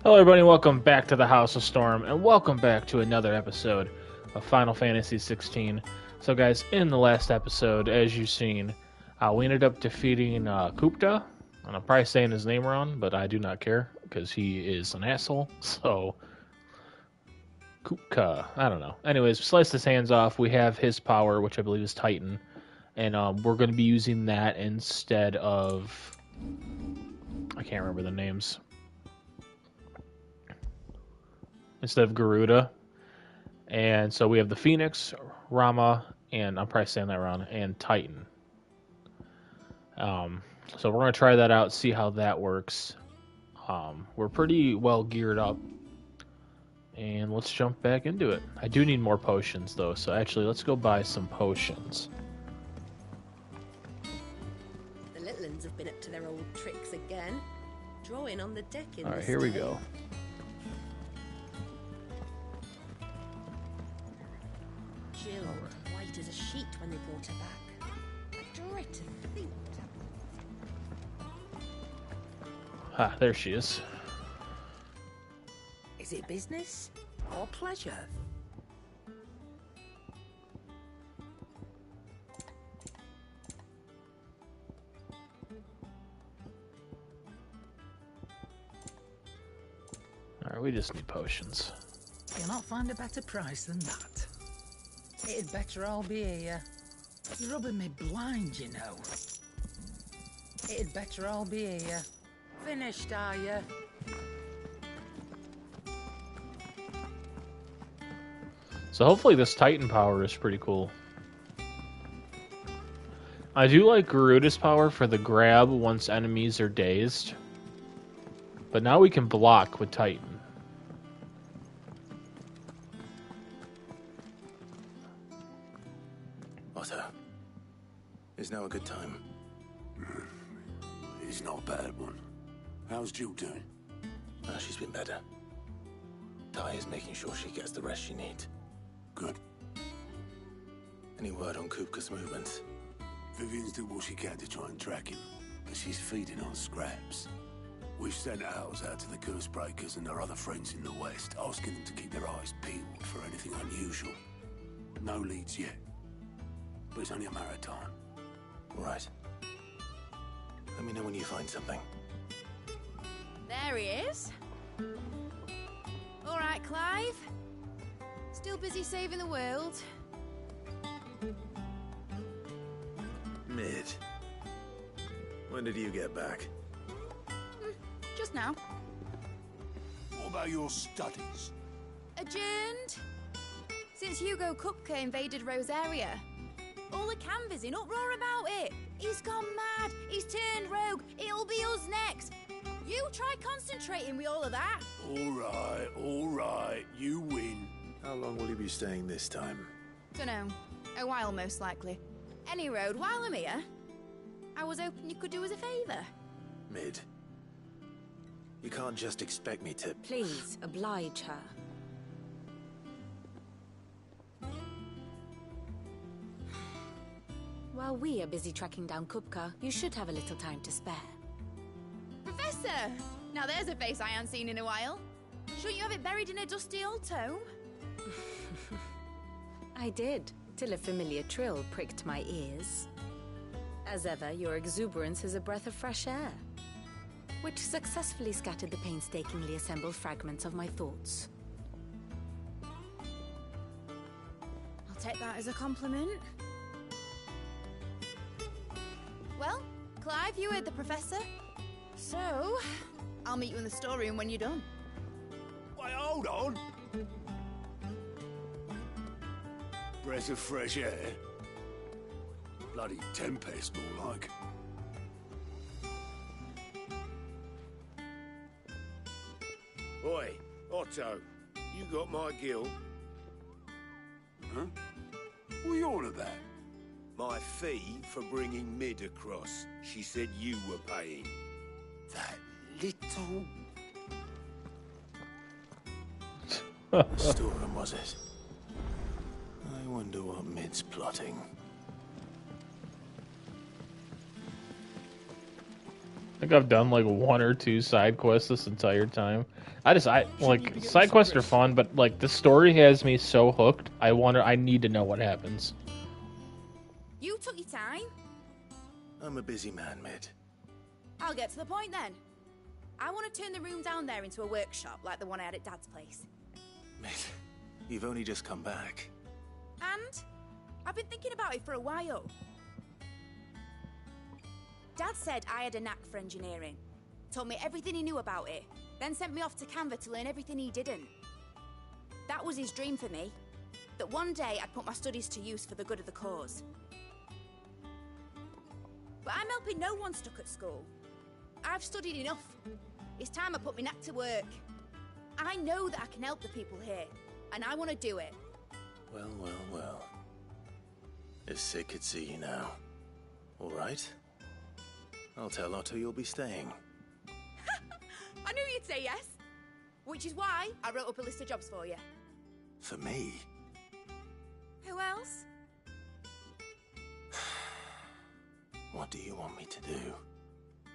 Hello, everybody. Welcome back to the House of Storm, and welcome back to another episode of Final Fantasy 16. So, guys, in the last episode, as you've seen, we ended up defeating Kupta, and I'm probably saying his name wrong, but I do not care because he is an asshole. So, Kupka, I don't know. Anyways, we sliced his hands off. We have his power, which I believe is Titan, and we're going to be using that instead of I can't remember the names. Instead of Garuda. And so we have the Phoenix, Rama, and I'm probably saying that wrong, and Titan. So we're going to try that out, see how that works. We're pretty well geared up. And let's jump back into it. I do need more potions, though, so actually let's go buy some potions. The little ones have been up to their old tricks again. Drawing on the deck in Alright, here we go. Jill looked white as a sheet when they brought her back. I dread to think. Ah, there she is. Is it business or pleasure? Alright, we just need potions. You'll not find a better price than that. It'd better all be here. You're rubbing me blind, you know. It'd better all be here. Finished, are you? So hopefully this Titan power is pretty cool. I do like Garuda's power for the grab once enemies are dazed. But now we can block with Titan. Otto, is now a good time? It's not a bad one. How's Jill doing? She's been better. Ty is making sure she gets the rest she needs. Good. Any word on Kupka's movements? Vivian's doing what she can to try and track him, but she's feeding on scraps. We've sent ours out to the Cursebreakers and their other friends in the West, asking them to keep their eyes peeled for anything unusual. No leads yet, but it's only a matter of time. Right. Let me know when you find something. There he is. All right, Clive. Still busy saving the world. Mid. When did you get back? Just now. What about your studies? Adjourned. Since Hugo Kupka invaded Rosaria. All the canvas in uproar about it. He's gone mad. He's turned rogue. It'll be us next. You try concentrating with all of that. All right, you win. How long will you be staying this time? Dunno. A while, most likely. Any road, while I'm here, I was hoping you could do us a favour. Mid. You can't just expect me to... Please, oblige her. While we are busy tracking down Kupka, you should have a little time to spare. Professor! Now there's a face I haven't seen in a while. Shouldn't you have it buried in a dusty old tome? I did, till a familiar trill pricked my ears. As ever, your exuberance is a breath of fresh air, which successfully scattered the painstakingly assembled fragments of my thoughts. I'll take that as a compliment. Well, Clive, you heard the professor. So, I'll meet you in the storeroom when you're done. Wait, hold on. Breath of fresh air. Bloody tempest, more like. Oi, Otto, you got my gill? Huh? What are you on about? My fee for bringing Mid across. She said you were paying. That little... Storeroom, was it? I wonder what Mid's plotting. think I've done like 1 or 2 side quests this entire time. I like side quests are fun, but like the story has me so hooked. I need to know what happens. You took your time. I'm a busy man, Mid. I'll get to the point then. I want to turn the room down there into a workshop like the one I had at Dad's place. Mid, you've only just come back. And I've been thinking about it for a while. Dad said I had a knack for engineering. Told me everything he knew about it. Then sent me off to Canva to learn everything he didn't. That was his dream for me. That one day I'd put my studies to use for the good of the cause. But I'm helping no one stuck at school. I've studied enough. It's time I put my knack to work. I know that I can help the people here, and I want to do it. Well, well, well. If Sid could see you now. All right. I'll tell Otto you'll be staying. I knew you'd say yes. Which is why I wrote up a list of jobs for you. For me? Who else? What do you want me to do?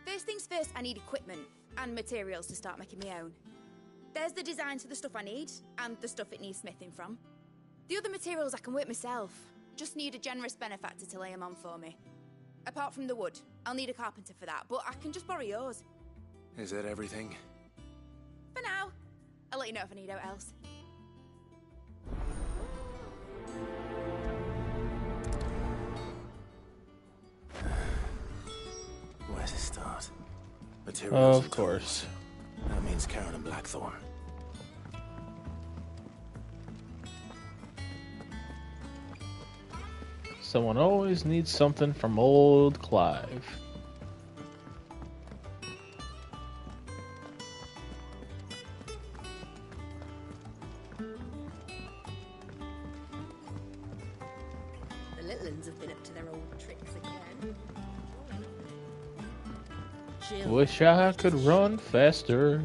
First things first, I need equipment and materials to start making my own. There's the designs for the stuff I need, and the stuff it needs smithing from. The other materials I can work myself. Just need a generous benefactor to lay them on for me. Apart from the wood, I'll need a carpenter for that, but I can just borrow yours. Is that everything? For now. I'll let you know if I need out else. Where to start? Materials. Of course. That means Karen and Blackthorn. Someone always needs something from old Clive. The little uns have been up to their old tricks again. Wish I could run faster.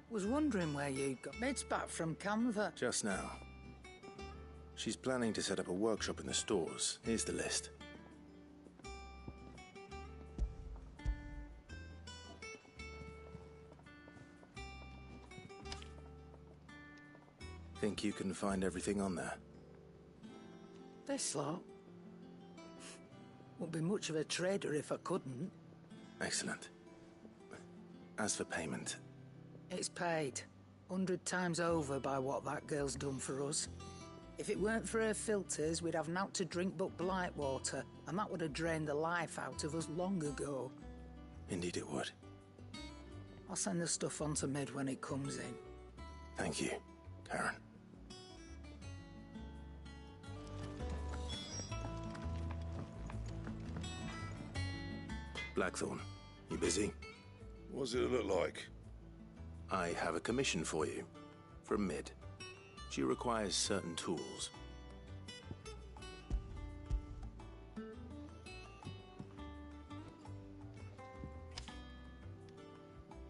Was wondering where you got Mid's back from Canva. Just now. She's planning to set up a workshop in the stores. Here's the list. Think you can find everything on there? This lot. Wouldn't be much of a trader if I couldn't. Excellent. As for payment... It's paid 100 times over by what that girl's done for us. If it weren't for her filters, we'd have naught to drink but blight water, and that would have drained the life out of us long ago. Indeed it would. I'll send the stuff on to Mid when it comes in. Thank you, Karen. Blackthorn, you busy? What's it look like? I have a commission for you. From Mid. She requires certain tools. Do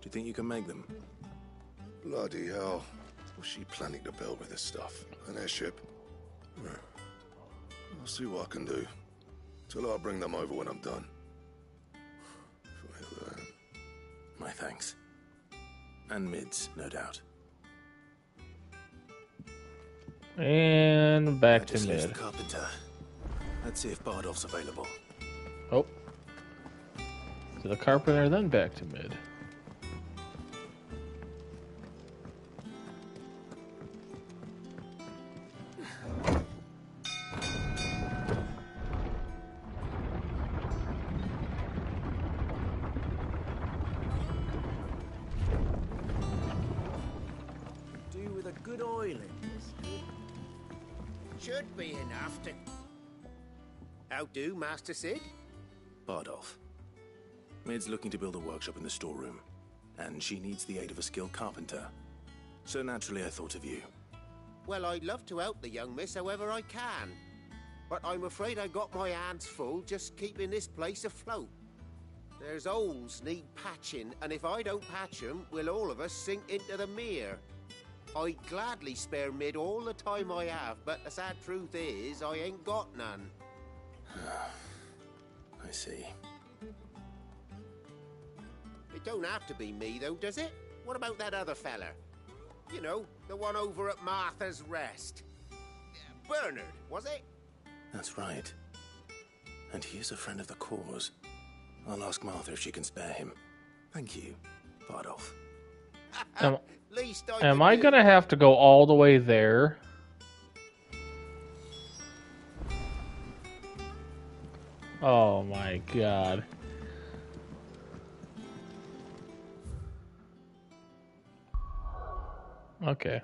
you think you can make them? Bloody hell. What's she planning to build with this stuff? An airship? I'll see what I can do. Till I bring them over when I'm done. My thanks. And Mid's, no doubt. And back to Just list Mid. the carpenter. Let's see if Bardolph's available. Oh. To the carpenter, then back to Mid. Do with a good oil in this. Should be enough to... How do, Master Sid? Bardolph. Mid's looking to build a workshop in the storeroom, and she needs the aid of a skilled carpenter. So naturally I thought of you. Well, I'd love to help the young miss however I can. But I'm afraid I got my hands full just keeping this place afloat. There's holes need patching, and if I don't patch them, will all of us sink into the mere. I'd gladly spare Mid all the time I have, but the sad truth is, I ain't got none. I see. It don't have to be me, though, does it? What about that other fella? You know, the one over at Martha's Rest. Bernard, was it? That's right. And he is a friend of the cause. I'll ask Martha if she can spare him. Thank you, Bardolph. Am I gonna have to go all the way there? Oh my god. Okay.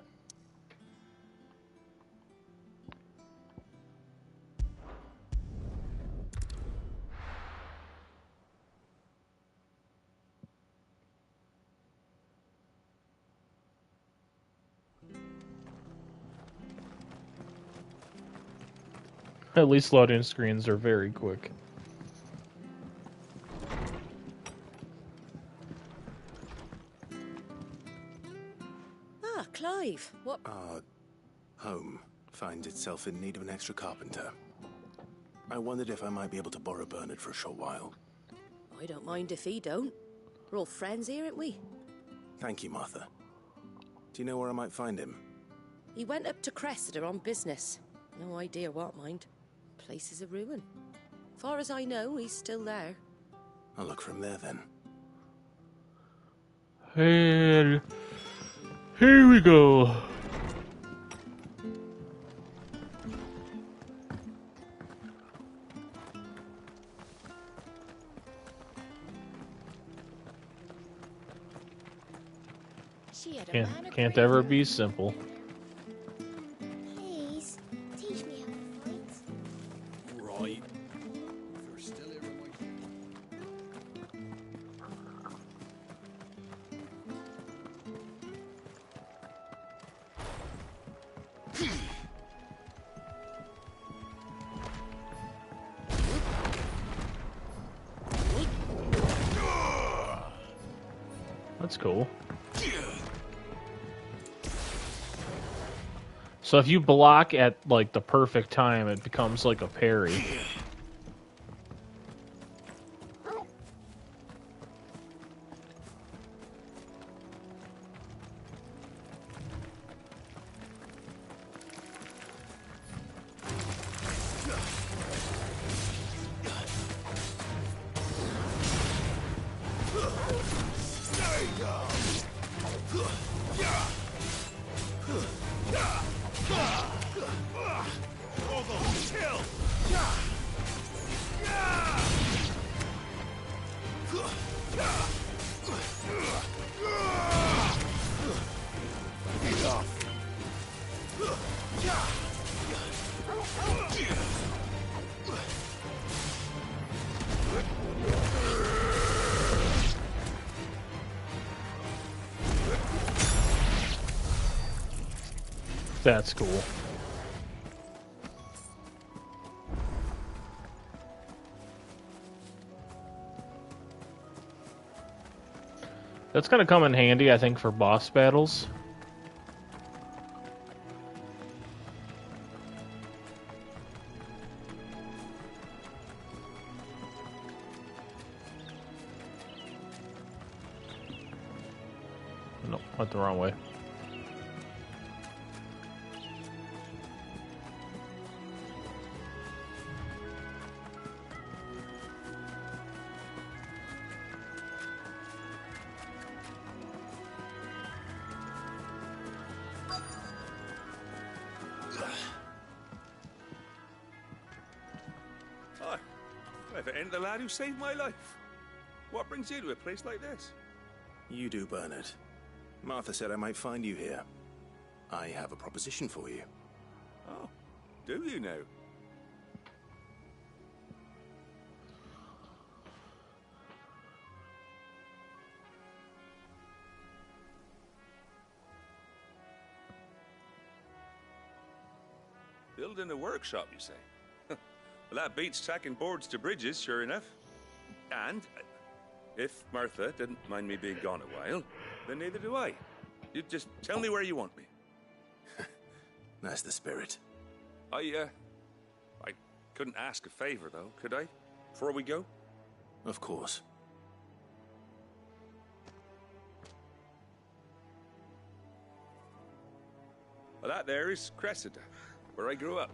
At least loading screens are very quick. Ah, Clive, what... Our home finds itself in need of an extra carpenter. I wondered if I might be able to borrow Bernard for a short while. I don't mind if he don't. We're all friends here, aren't we? Thank you, Martha. Do you know where I might find him? He went up to Cressida on business. No idea what, mind. Place is a ruin. Far as I know, he's still there. I'll look for him there, then. And here we go. Can't ever be simple. Please, teach me how to fight. Right. If you're still here, That's cool. So if you block at like the perfect time, it becomes like a parry. That's cool. That's gonna come in handy, I think, for boss battles. Nope, went the wrong way. And the lad who saved my life. What brings you to a place like this? You do, Bernard. Martha said I might find you here. I have a proposition for you. Oh, do you now? Building a workshop, you say? Well, that beats tacking boards to bridges, sure enough. And if Martha didn't mind me being gone a while, then neither do I. You just tell me where you want me. That's the spirit. I couldn't ask a favor, though, could I? Before we go? Of course. Well, that there is Cressida, where I grew up.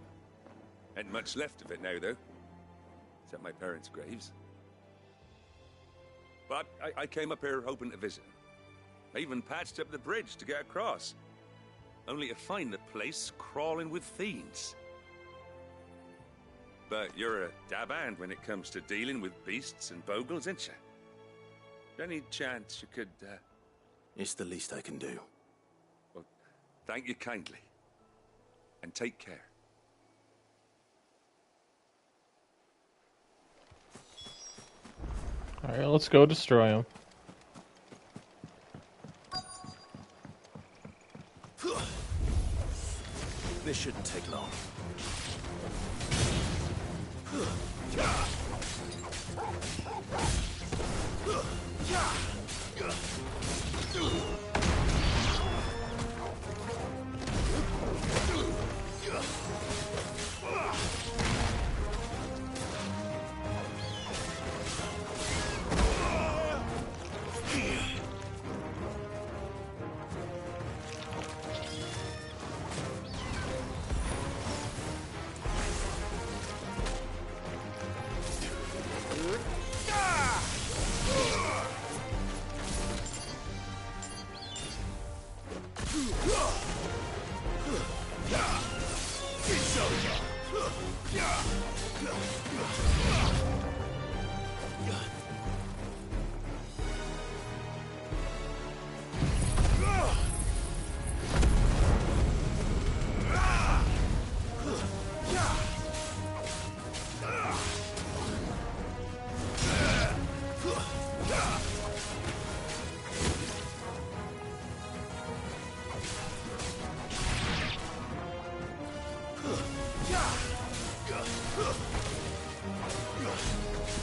Ain't much left of it now, though. Except my parents' graves. But I came up here hoping to visit. I even patched up the bridge to get across. Only to find the place crawling with fiends. But you're a dab hand when it comes to dealing with beasts and bogles, ain't you? Any chance you could, It's the least I can do. Well, thank you kindly. And take care. Alright, let's go destroy him. This shouldn't take long.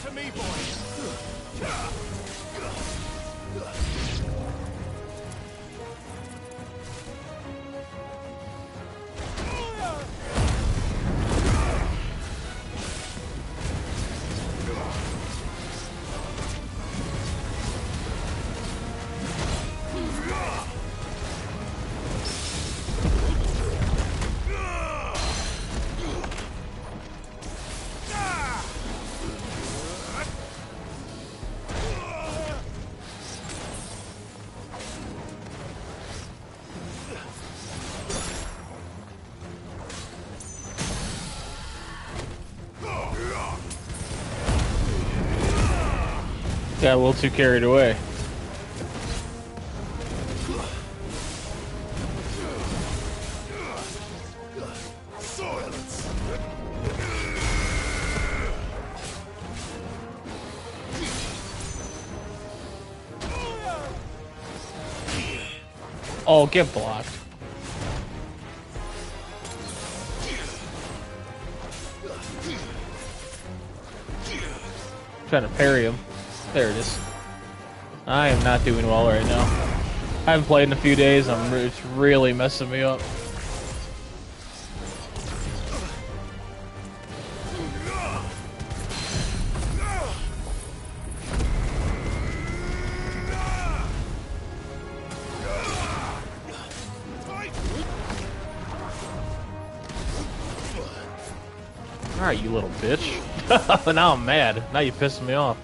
To me, boys! Got a little too carried away. Oh, get blocked. Trying to parry him. There it is. I am not doing well right now. I haven't played in a few days. It's really messing me up. Alright, you little bitch. Now I'm mad. Now you pissed me off.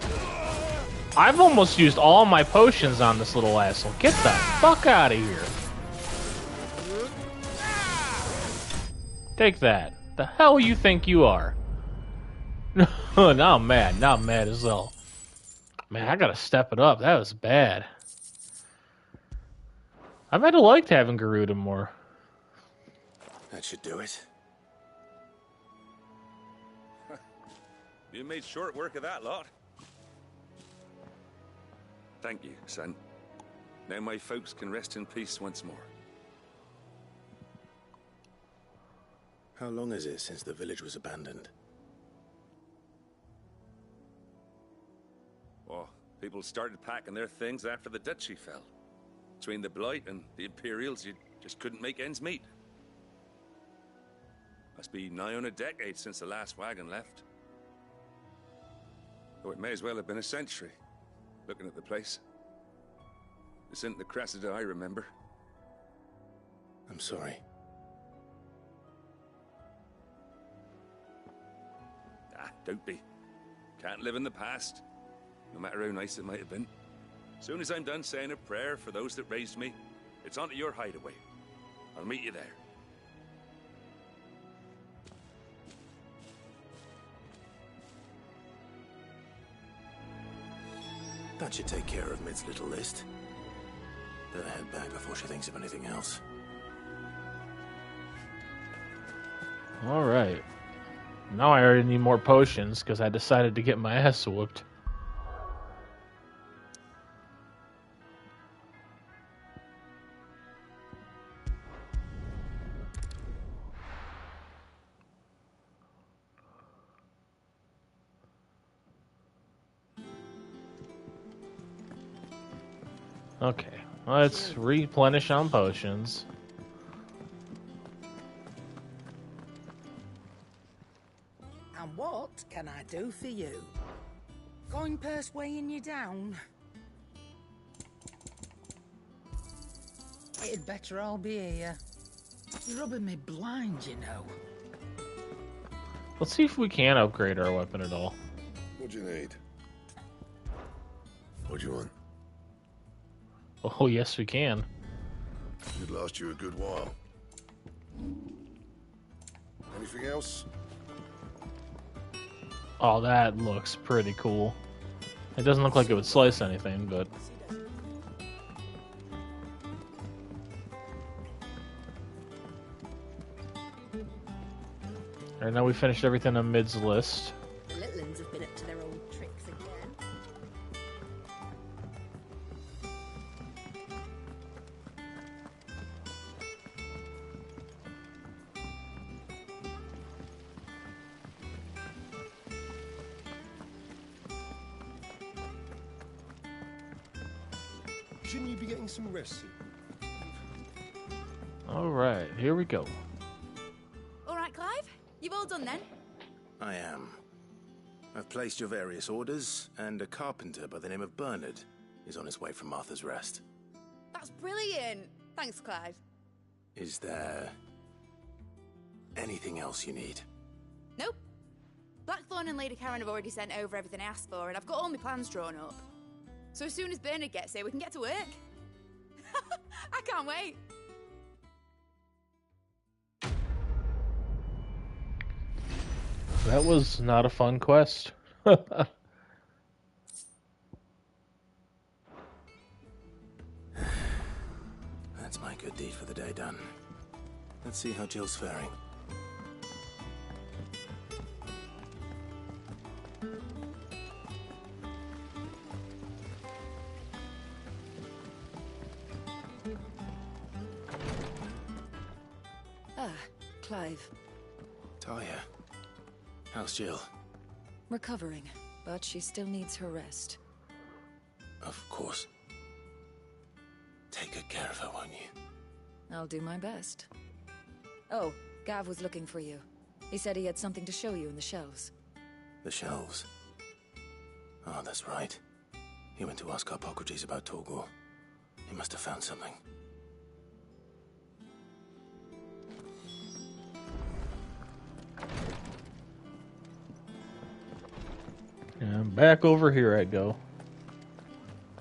I've almost used all my potions on this little asshole. Get the fuck out of here. Take that. The hell you think you are? Now I'm mad. Now I'm mad as hell. Man, I gotta step it up. That was bad. I might have liked having Garuda more. That should do it. You made short work of that lot. Thank you, son. Now my folks can rest in peace once more. How long is it since the village was abandoned? Well, people started packing their things after the duchy fell. Between the Blight and the Imperials, you just couldn't make ends meet. Must be nigh on a decade since the last wagon left. Though it may as well have been a century, looking at the place. This isn't the Cressida I remember. I'm sorry. Ah, don't be. Can't live in the past, no matter how nice it might have been. Soon as I'm done saying a prayer for those that raised me, it's on to your hideaway. I'll meet you there. That should take care of Mid's little list. Better head back before she thinks of anything else. Alright. Now I already need more potions because I decided to get my ass whooped. Okay, let's replenish on potions. And what can I do for you? Coin purse weighing you down? It'd better all be here. You're rubbing me blind, you know. Let's see if we can upgrade our weapon at all. What do you need? What do you want? Oh, yes, we can. It'd last you a good while. Anything else? Oh, that looks pretty cool. It doesn't look like it would slice anything, but... Alright, now we finished everything on Mid's list. The little uns have been up to their old tricks again. Shouldn't you be getting some rest soon? Alright, here we go. All right, Clive? You've all done then? I am. I've placed your various orders, and a carpenter by the name of Bernard is on his way from Martha's Rest. That's brilliant. Thanks, Clive. Is there anything else you need? Nope. Blackthorn and Lady Karen have already sent over everything I asked for, and I've got all my plans drawn up. So as soon as Bernard gets here, we can get to work. I can't wait. That was not a fun quest. That's my good deed for the day done. Let's see how Jill's faring. Ah, Clive. Talia, how's Jill? Recovering, but she still needs her rest. Of course. Take good care of her, won't you? I'll do my best. Oh, Gav was looking for you. He said he had something to show you in the shelves. The shelves. Oh, that's right. He went to ask Harpocrates about Torgor. He must have found something. And back over here I go.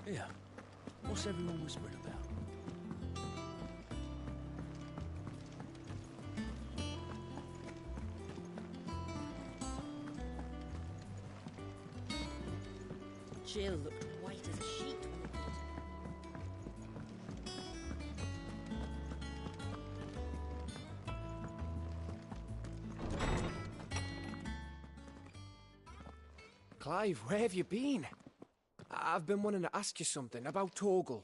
Yeah. What's everyone whispering about? Jill looked white as a sheet when it Clive, where have you been? I've been wanting to ask you something about Torgal.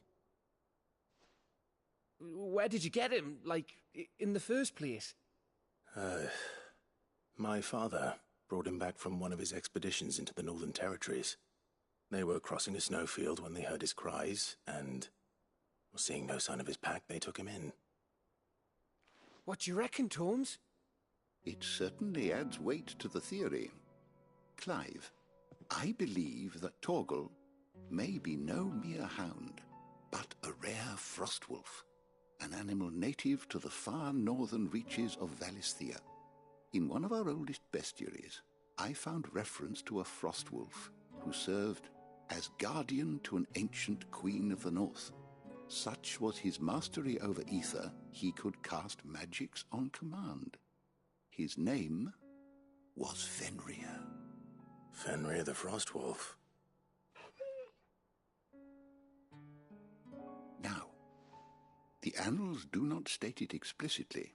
Where did you get him, like, in the first place? My father brought him back from one of his expeditions into the Northern Territories. They were crossing a snowfield when they heard his cries, and, seeing no sign of his pack, they took him in. What do you reckon, Torms? It certainly adds weight to the theory. Clive, I believe that Torgal may be no mere hound, but a rare frostwolf, an animal native to the far northern reaches of Valisthea. In one of our oldest bestiaries, I found reference to a frostwolf who served as guardian to an ancient queen of the north. Such was his mastery over ether, he could cast magics on command. His name was Fenrir. Fenrir the Frostwolf. Now, the annals do not state it explicitly,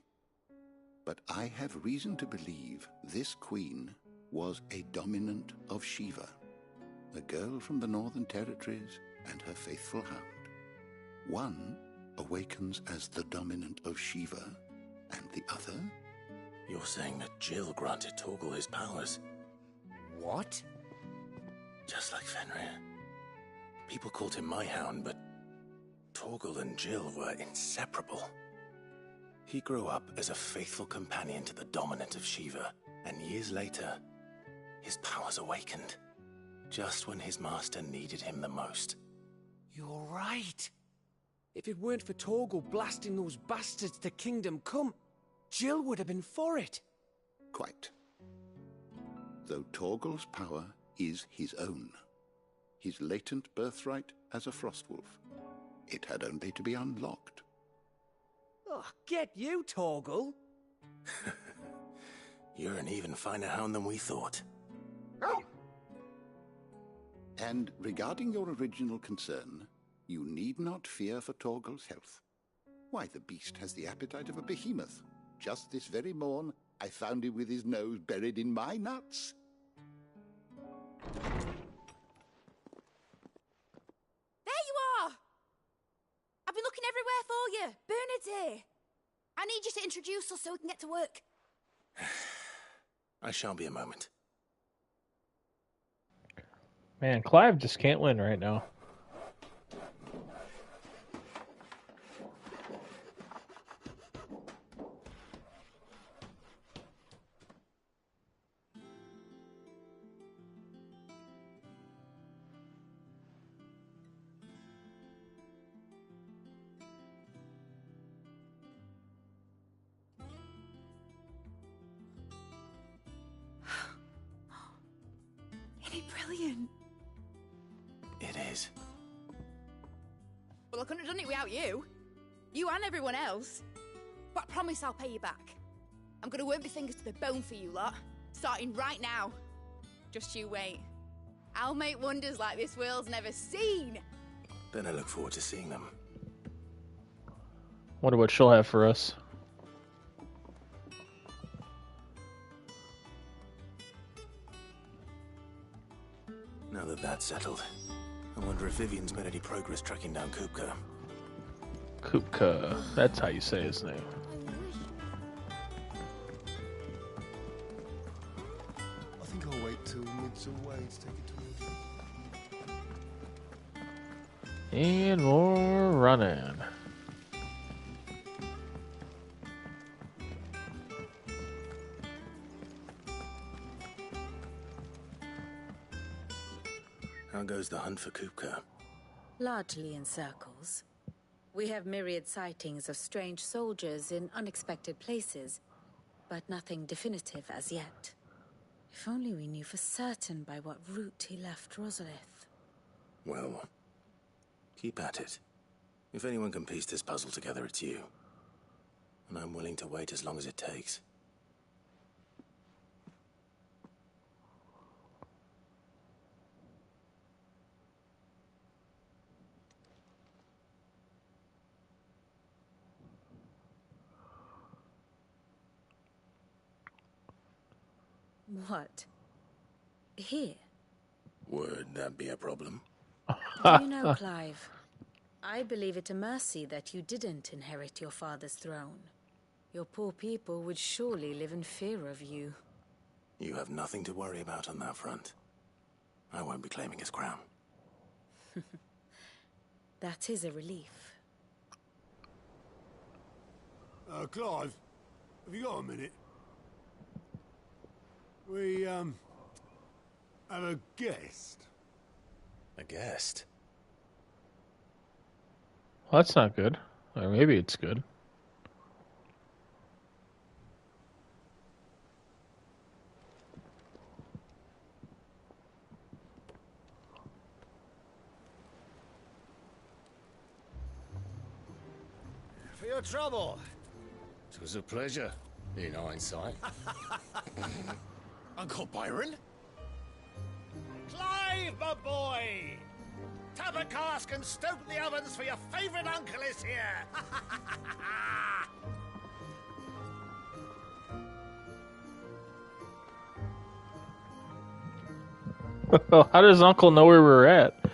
but I have reason to believe this queen was a dominant of Shiva, a girl from the Northern Territories and her faithful hound. One awakens as the dominant of Shiva, and the other... You're saying that Jill granted Torgal his powers? What? Just like Fenrir. People called him my hound, but Torgal and Jill were inseparable. He grew up as a faithful companion to the dominant of Shiva, and years later, his powers awakened, just when his master needed him the most. You're right. If it weren't for Torgal blasting those bastards to Kingdom Come, Jill would have been for it. Quite. Though Torgal's power is his own, his latent birthright as a Frostwolf, it had only to be unlocked. Oh, get you, Torgal! You're an even finer hound than we thought. And regarding your original concern, you need not fear for Torgal's health. Why, the beast has the appetite of a behemoth. Just this very morn, I found him with his nose buried in my nuts. There you are! I've been looking everywhere for you. Bernard's here. I need you to introduce us so we can get to work. I shan't be a moment. Man, Clive just can't win right now. Isn't it brilliant? It is. Well, I couldn't have done it without you. You and everyone else. But I promise I'll pay you back. I'm gonna work my fingers to the bone for you lot, starting right now. Just you wait. I'll make wonders like this world's never seen. Then I look forward to seeing them. Wonder what she'll have for us. Now that that's settled, I wonder if Vivian's made any progress tracking down Kupka. Kupka, that's how you say his name. I think I'll wait till mid's away to take it towards you. And more running. How goes the hunt for Kupka? Largely in circles. We have myriad sightings of strange soldiers in unexpected places, but nothing definitive as yet. If only we knew for certain by what route he left Rosalith. Well, keep at it. If anyone can piece this puzzle together, it's you. And I'm willing to wait as long as it takes. What? Here? Would that be a problem? Do you know, Clive? I believe it a mercy that you didn't inherit your father's throne. Your poor people would surely live in fear of you. You have nothing to worry about on that front. I won't be claiming his crown. That is a relief. Clive, have you got a minute? We, have a guest. A guest? Well, that's not good. Or maybe it's good. For your trouble. It was a pleasure, in hindsight. Uncle Byron? Clive, my boy! Tap a cask and stoke the ovens, for your favourite uncle is here! How does Uncle know where we're at?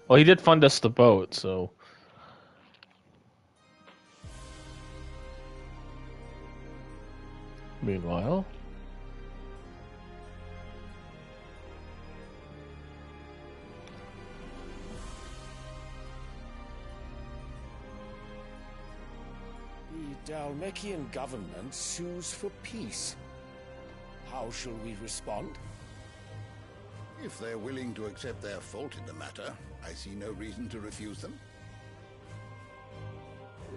Well, he did fund us the boat, so... Meanwhile... The Dhalmekian government sues for peace. How shall we respond? If they're willing to accept their fault in the matter, I see no reason to refuse them.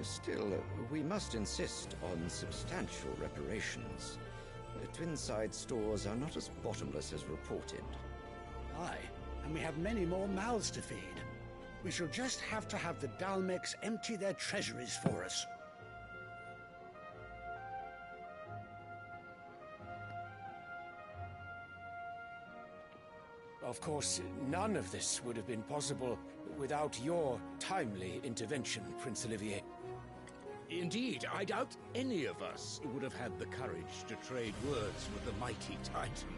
Still, we must insist on substantial reparations. Twinside stores are not as bottomless as reported. Aye, and we have many more mouths to feed. We shall just have to have the Dalmecs empty their treasuries for us. Of course, none of this would have been possible without your timely intervention, Prince Olivier. Indeed, I doubt any of us would have had the courage to trade words with the mighty Titan,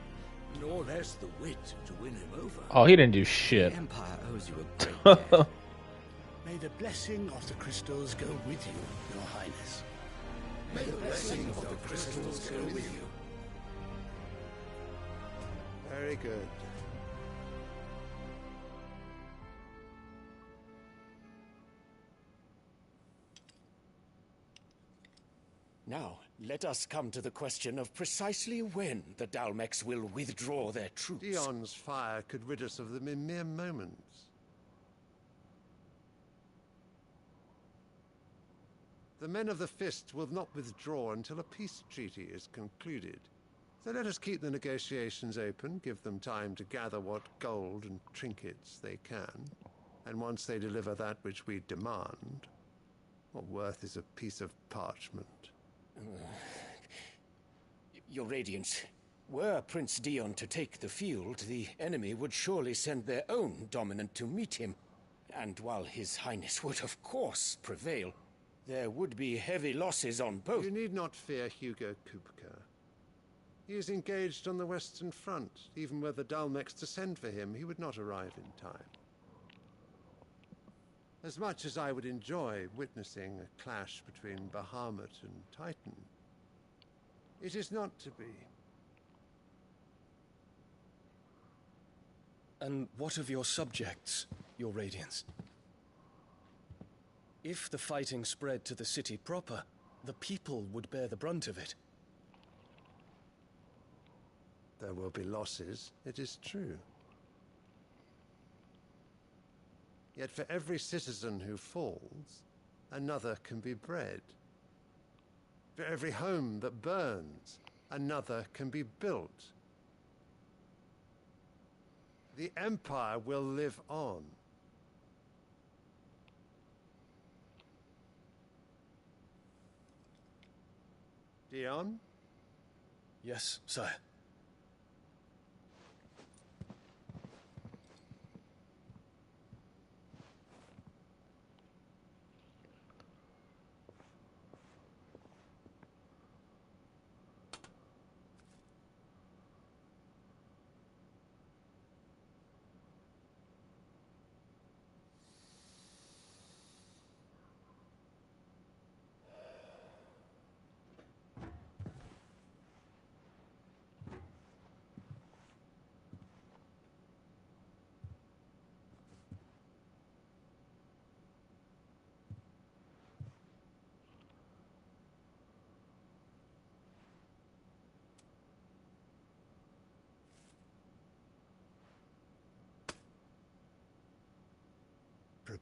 nor less the wit to win him over. Oh, he didn't do shit. The Empire owes you a great debt. May the blessing of the crystals go with you, Your Highness. May the blessing of the crystals go with you. Very good. Now, let us come to the question of precisely when the Dalmecs will withdraw their troops. Dion's fire could rid us of them in mere moments. The men of the Fist will not withdraw until a peace treaty is concluded. So let us keep the negotiations open, give them time to gather what gold and trinkets they can. And once they deliver that which we demand, what worth is a piece of parchment? Your Radiance, were Prince Dion to take the field, the enemy would surely send their own dominant to meet him. And while His Highness would of course prevail, there would be heavy losses on both. You need not fear Hugo Kupka. He is engaged on the Western Front. Even were the Dalmecs to send for him, he would not arrive in time. As much as I would enjoy witnessing a clash between Bahamut and Titan, it is not to be. And what of your subjects, Your Radiance? If the fighting spread to the city proper, the people would bear the brunt of it. There will be losses, it is true. Yet for every citizen who falls, another can be bred. For every home that burns, another can be built. The Empire will live on. Dion? Yes, sire.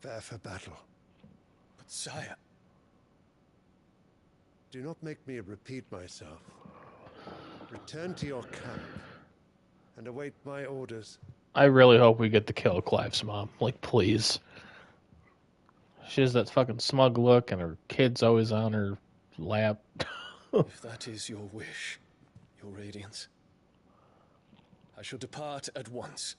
Prepare for battle. But sire... Do not make me repeat myself. Return to your camp and await my orders. I really hope we get to kill Clive's mom. Like, please. She has that fucking smug look, and her kid's always on her lap. If that is your wish, your Radiance, I shall depart at once.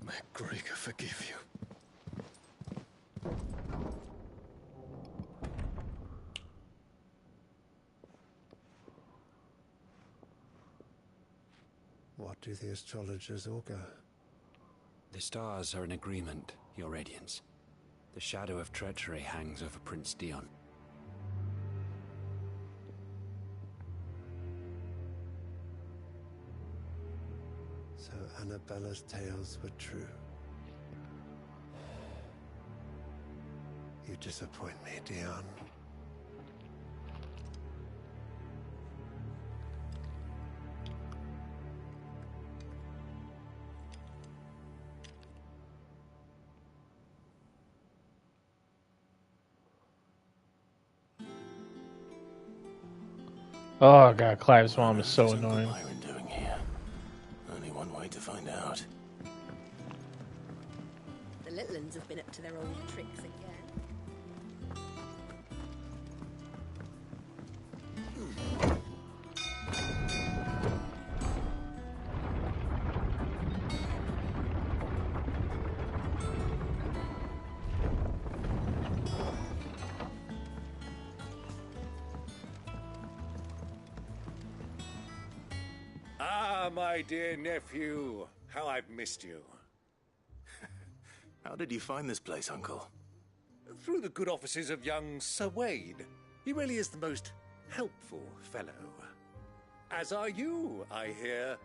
May Gregor forgive you. What do the astrologers augur? The stars are in agreement, Your Radiance. The shadow of treachery hangs over Prince Dion. So Annabella's tales were true. You disappoint me, Dion. Oh god, Clive's mom is so annoying. What's Uncle Byron doing here? Only one way to find out. The little uns have been up to their old tricks again. My dear nephew, how I've missed you. How did you find this place, Uncle? Through the good offices of young Sir Wade. He really is the most helpful fellow. As are you, I hear.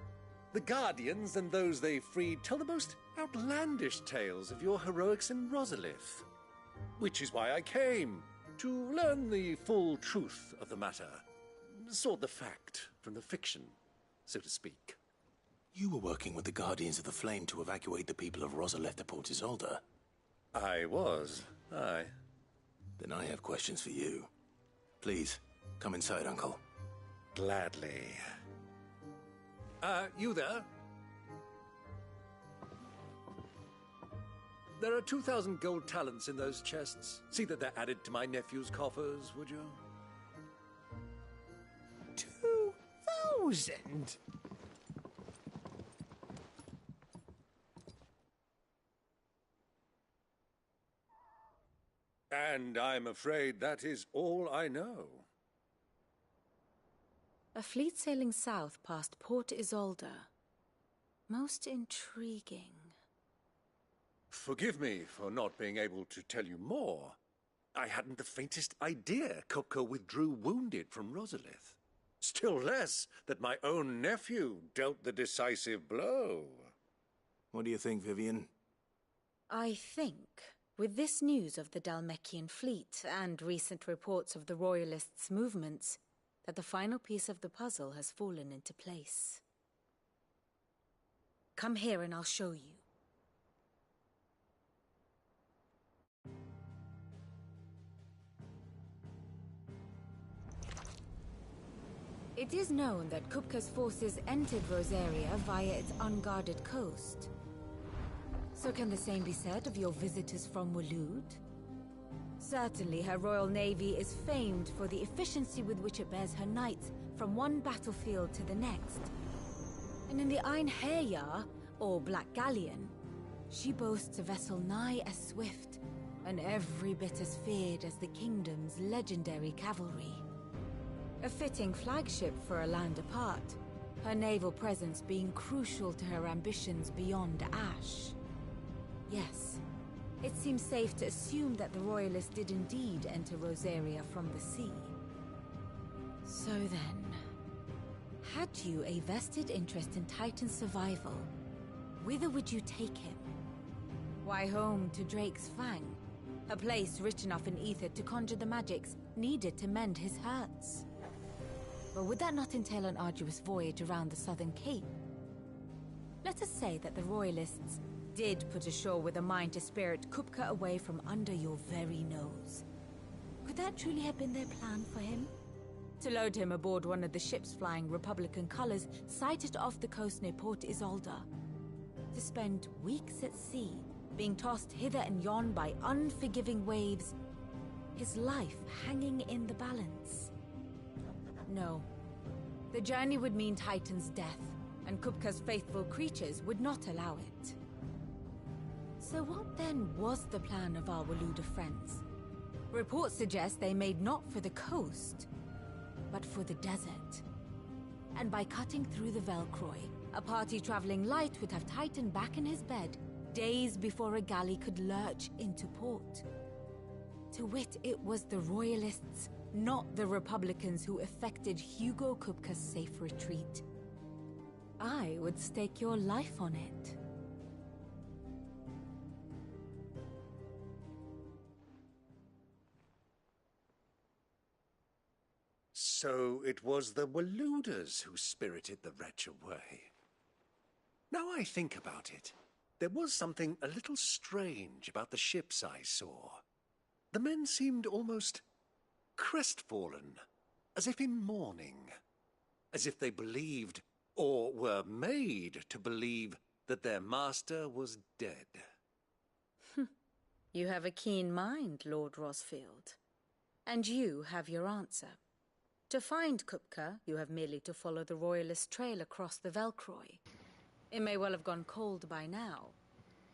The Guardians and those they freed tell the most outlandish tales of your heroics in Rosalith. Which is why I came, to learn the full truth of the matter. Sort the fact from the fiction, so to speak. You were working with the Guardians of the Flame to evacuate the people of Rosalith to Port Isolde. I was, aye. Then I have questions for you. Please, come inside, Uncle. Gladly. You there? There are 2,000 gold talents in those chests. See that they're added to my nephew's coffers, would you? 2,000? And I'm afraid that is all I know. A fleet sailing south past Port Isolde. Most intriguing. Forgive me for not being able to tell you more. I hadn't the faintest idea Kopko withdrew wounded from Rosalith. Still less that my own nephew dealt the decisive blow. What do you think, Vivian? I think, with this news of the Dhalmekian fleet and recent reports of the Royalists' movements, that the final piece of the puzzle has fallen into place. Come here and I'll show you. It is known that Kupka's forces entered Rosaria via its unguarded coast. So can the same be said of your visitors from Waloed? Certainly her Royal Navy is famed for the efficiency with which it bears her knights from one battlefield to the next. And in the Einherjar, or Black Galleon, she boasts a vessel nigh as swift, and every bit as feared as the kingdom's legendary cavalry. A fitting flagship for a land apart, her naval presence being crucial to her ambitions beyond Ash. Yes, it seems safe to assume that the Royalists did indeed enter Rosaria from the sea. So then, had you a vested interest in Titan's survival, whither would you take him? Why home to Drake's Fang, A place rich enough in ether to conjure the magics needed to mend his hurts. But would that not entail an arduous voyage around the southern cape? Let us say that the Royalists did put ashore with a mind to spirit Kupka away from under your very nose. Could that truly have been their plan for him? To load him aboard one of the ships flying Republican colors sighted off the coast near Port Isolde. To spend weeks at sea, being tossed hither and yon by unforgiving waves, his life hanging in the balance. No. The journey would mean Titan's death, and Kupka's faithful creatures would not allow it. So what then was the plan of our Waluda friends? Reports suggest they made not for the coast, but for the desert. And by cutting through the Velcroy, a party traveling light would have Titan back in his bed days before a galley could lurch into port. To wit, it was the Royalists, not the Republicans, who effected Hugo Kupka's safe retreat. I would stake your life on it. So it was the Waludas who spirited the wretch away. Now I think about it, there was something a little strange about the ships I saw. The men seemed almost crestfallen, as if in mourning, as if they believed, or were made to believe, that their master was dead. You have a keen mind, Lord Rosfield. And you have your answer. To find Kupka, you have merely to follow the Royalist trail across the Velcroy. It may well have gone cold by now,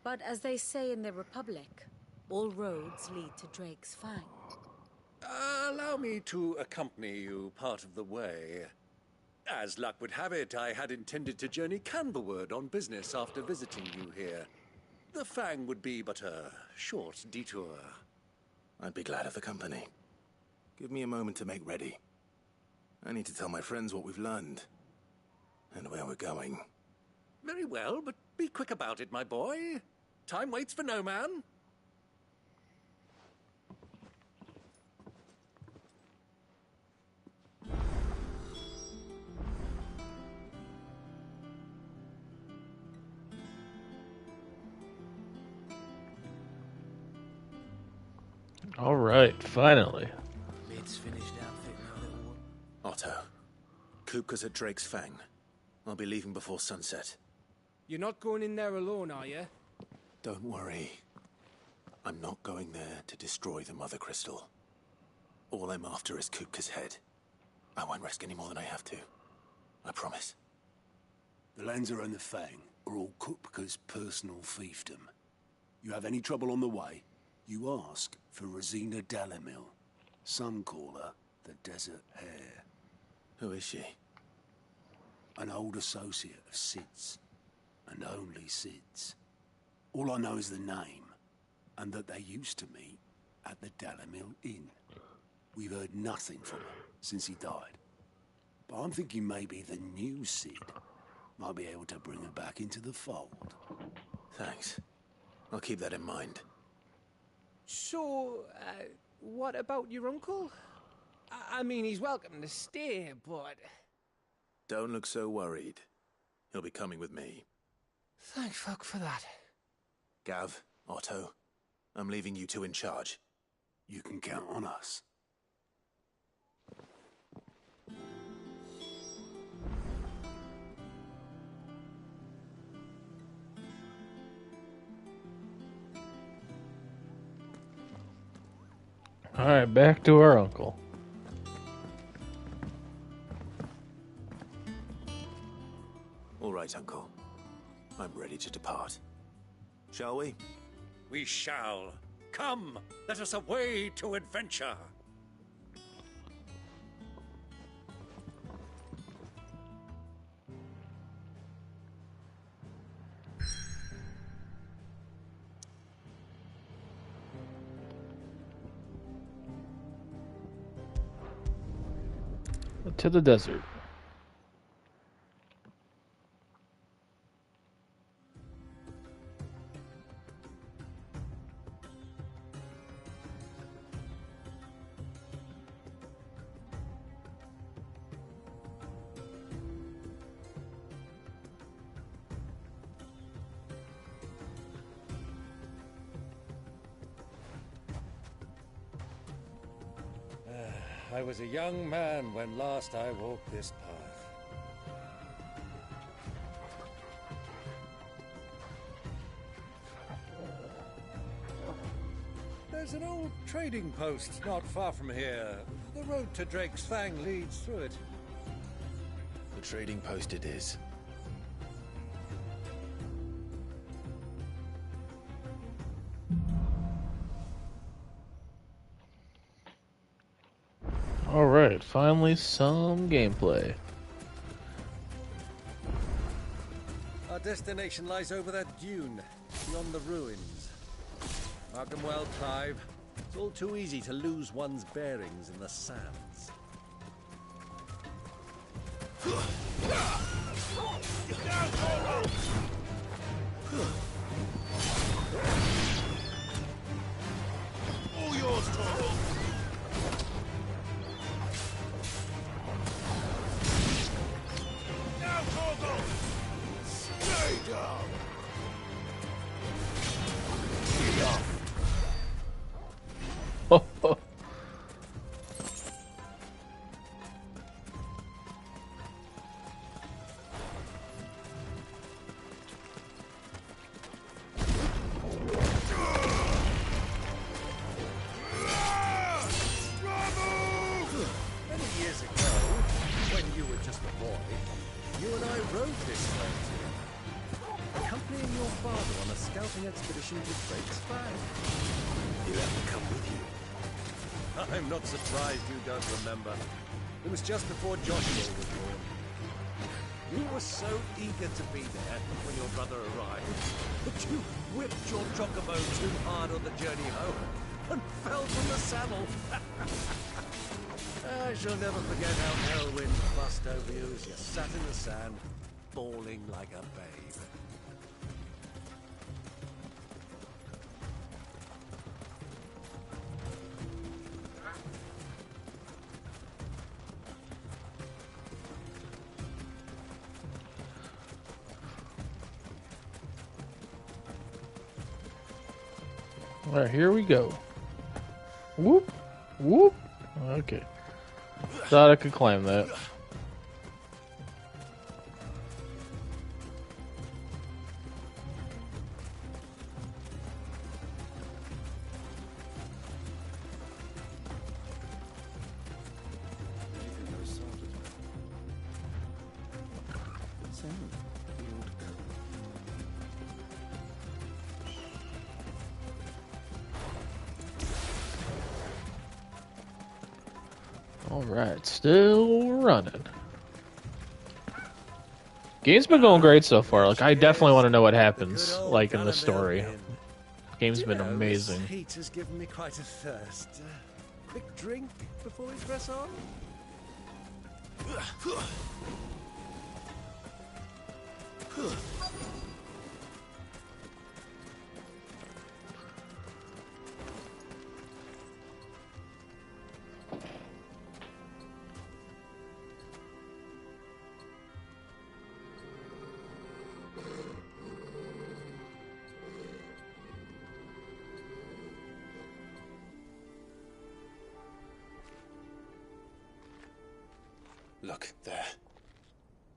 but as they say in the Republic, all roads lead to Drake's Fang. Allow me to accompany you part of the way. As luck would have it, I had intended to journey Canberward on business after visiting you here. The Fang would be but a short detour. I'd be glad of the company. Give me a moment to make ready. I need to tell my friends what we've learned, and where we're going. Very well, but be quick about it, my boy. Time waits for no man. All right, finally. Lid's finished outfitting our little one. Otto, Kupka's at Drake's Fang. I'll be leaving before sunset. You're not going in there alone, are you? Don't worry. I'm not going there to destroy the Mother Crystal. All I'm after is Kupka's head. I won't risk any more than I have to. I promise. The Lanza and the Fang are all Kupka's personal fiefdom. You have any trouble on the way, you ask for Rosina Dalimil. Some call her the Desert Hare. Who is she? An old associate of Sid's, and only Sid's. All I know is the name, and that they used to meet at the Dalimil Inn. We've heard nothing from her since he died. But I'm thinking maybe the new Sid might be able to bring her back into the fold. Thanks. I'll keep that in mind. So, what about your uncle? I mean, he's welcome to stay, but... Don't look so worried. He'll be coming with me. Thank fuck for that. Gav, Otto, I'm leaving you two in charge. You can count on us. All right, back to our uncle. All right, Uncle. I'm ready to depart. Shall we? We shall. Come, let us away to adventure. To the desert. I was a young man when last I walked this path. There's an old trading post not far from here. The road to Drake's Fang leads through it. The trading post it is. Alright, finally some gameplay. Our destination lies over that dune, beyond the ruins. Mark 'em well, Clive. It's all too easy to lose one's bearings in the sands. All yours, Torgal. Now, Torgal! Stay down! Many years ago, when you were just a boy, you and I rode this way here, accompanying your father on a scouting expedition to Drake's Fang. You let me come with you. I'm not surprised you don't remember. It was just before Joshua was born. You were so eager to be there when your brother arrived that you whipped your chocobo too hard on the journey home and fell from the saddle. I shall never forget how Elwyn bust over you as you sat in the sand, bawling like a babe. Alright, here we go. Whoop. Whoop. Okay. Thought I could climb that. Alright, still running. Game's been going great so far. Like, I definitely want to know what happens, like, in the story. Game's been amazing. This heat has given me quite a thirst. Quick drink before we press on? Look, there.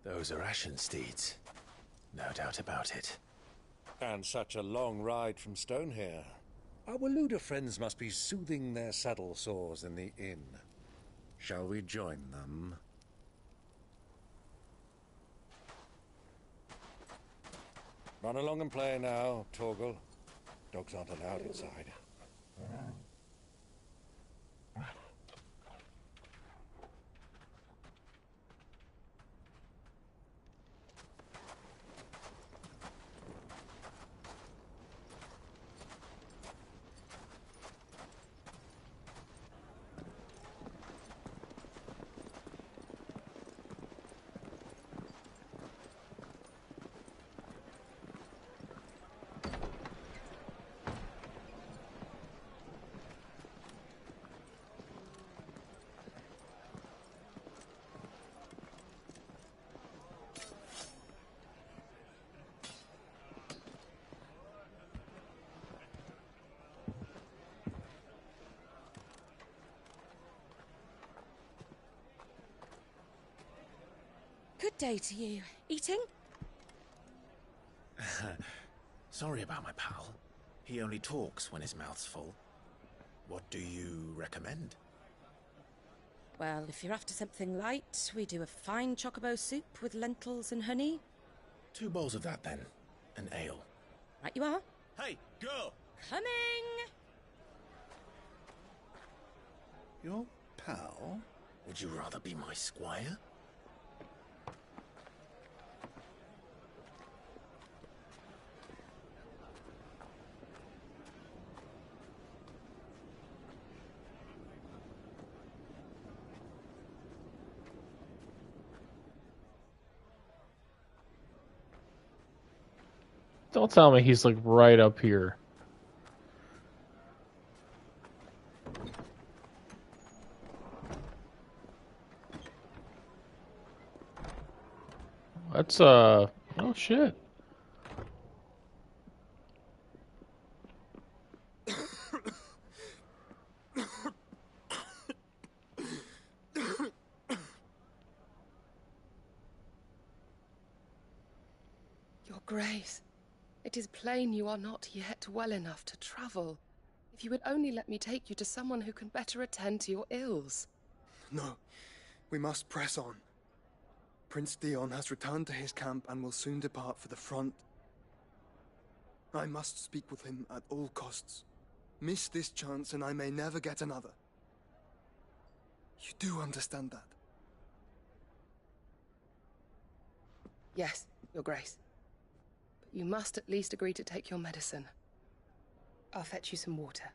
Those are Ashen steeds. No doubt about it. And such a long ride from Stonehair. Our Waluda friends must be soothing their saddle sores in the inn. Shall we join them? Run along and play now, Torgal. Dogs aren't allowed inside. Good day to you. Eating? Sorry about my pal. He only talks when his mouth's full. What do you recommend? Well, if you're after something light, we do a fine chocobo soup with lentils and honey. 2 bowls of that, then. An ale. Right you are. Hey, girl! Coming! Your pal? Would you rather be my squire? Don't tell me he's like right up here. That's oh shit. Your Grace, it is plain you are not yet well enough to travel. If you would only let me take you to someone who can better attend to your ills. No, we must press on. Prince Dion has returned to his camp and will soon depart for the front. I must speak with him at all costs. Miss this chance and I may never get another. You do understand that? Yes, Your Grace. But you must at least agree to take your medicine. I'll fetch you some water.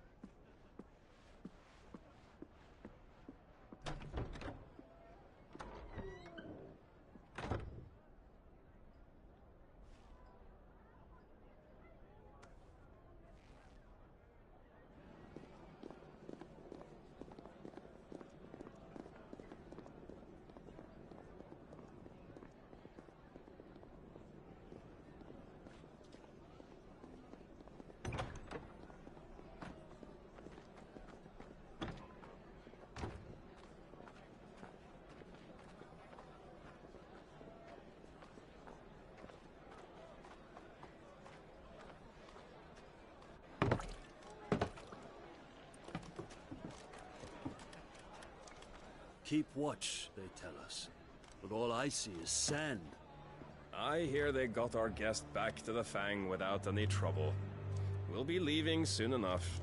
Keep watch, they tell us. But all I see is sand. I hear they got our guest back to the Fang without any trouble. We'll be leaving soon enough.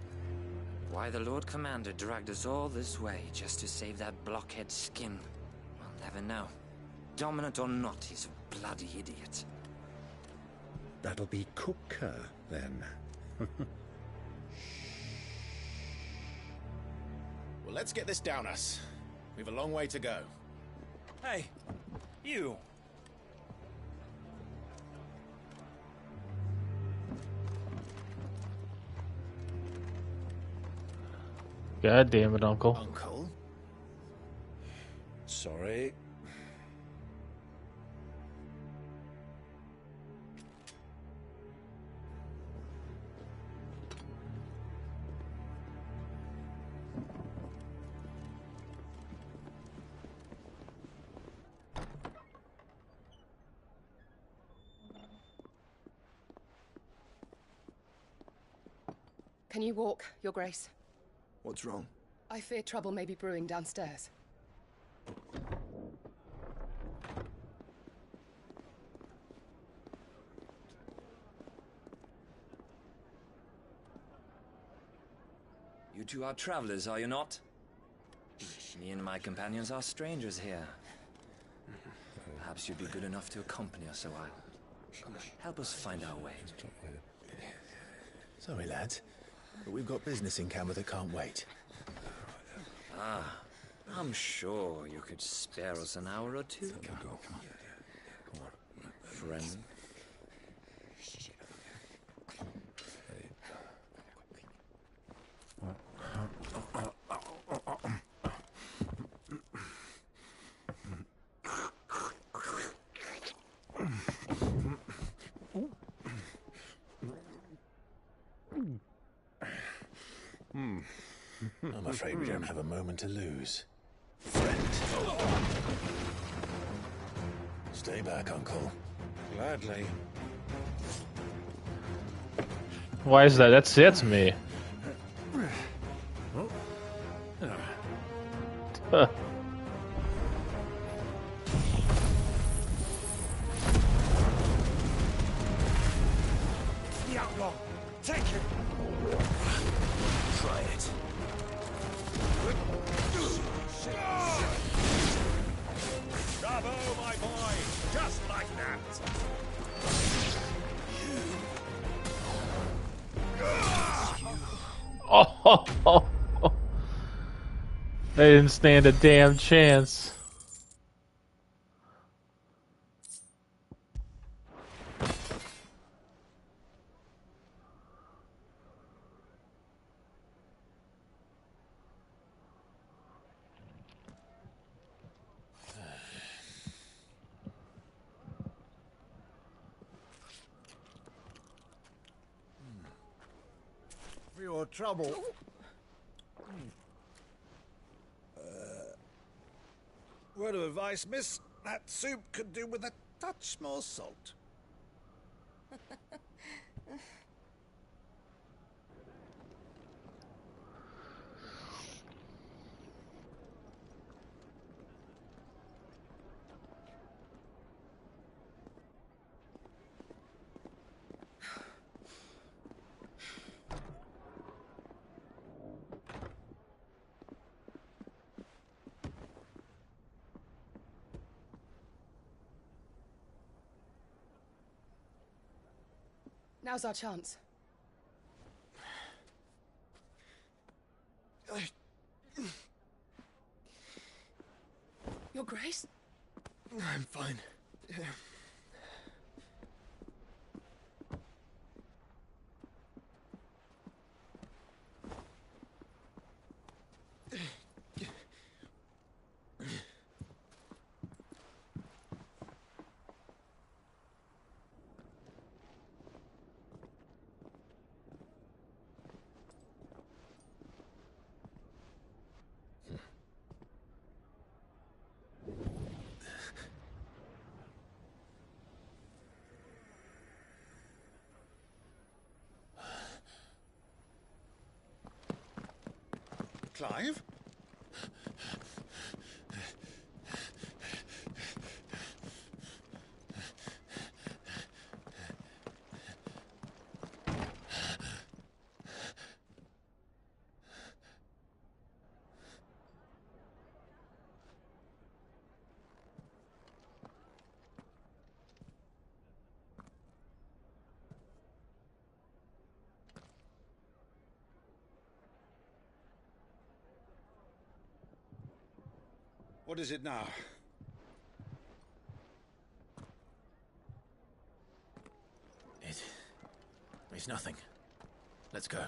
Why the Lord Commander dragged us all this way just to save that blockhead skin, I'll never know. Dominant or not, he's a bloody idiot. That'll be Cooker, then. Well, let's get this down us. We've a long way to go. Hey, you! God damn it, Uncle. Uncle? Sorry. Can you walk, Your Grace? What's wrong? I fear trouble may be brewing downstairs. You two are travelers, are you not? Me and my companions are strangers here. Perhaps you'd be good enough to accompany us a while. Help us find our way. Sorry, lads, but we've got business in Camber that can't wait. Ah, I'm sure you could spare us an hour or two. Come on. Friend. I'm afraid we don't have a moment to lose. Friend. Stay back, Uncle. Gladly. Why is that? That's me. Huh. The outlaw! Take it! Try it. Bravo, my boy! Just like that! Oh, they didn't stand a damn chance. For your trouble. Word of advice, miss. That soup could do with a touch more salt. Now's our chance. Your Grace? I'm fine. Clive? What is it now? It's nothing. Let's go.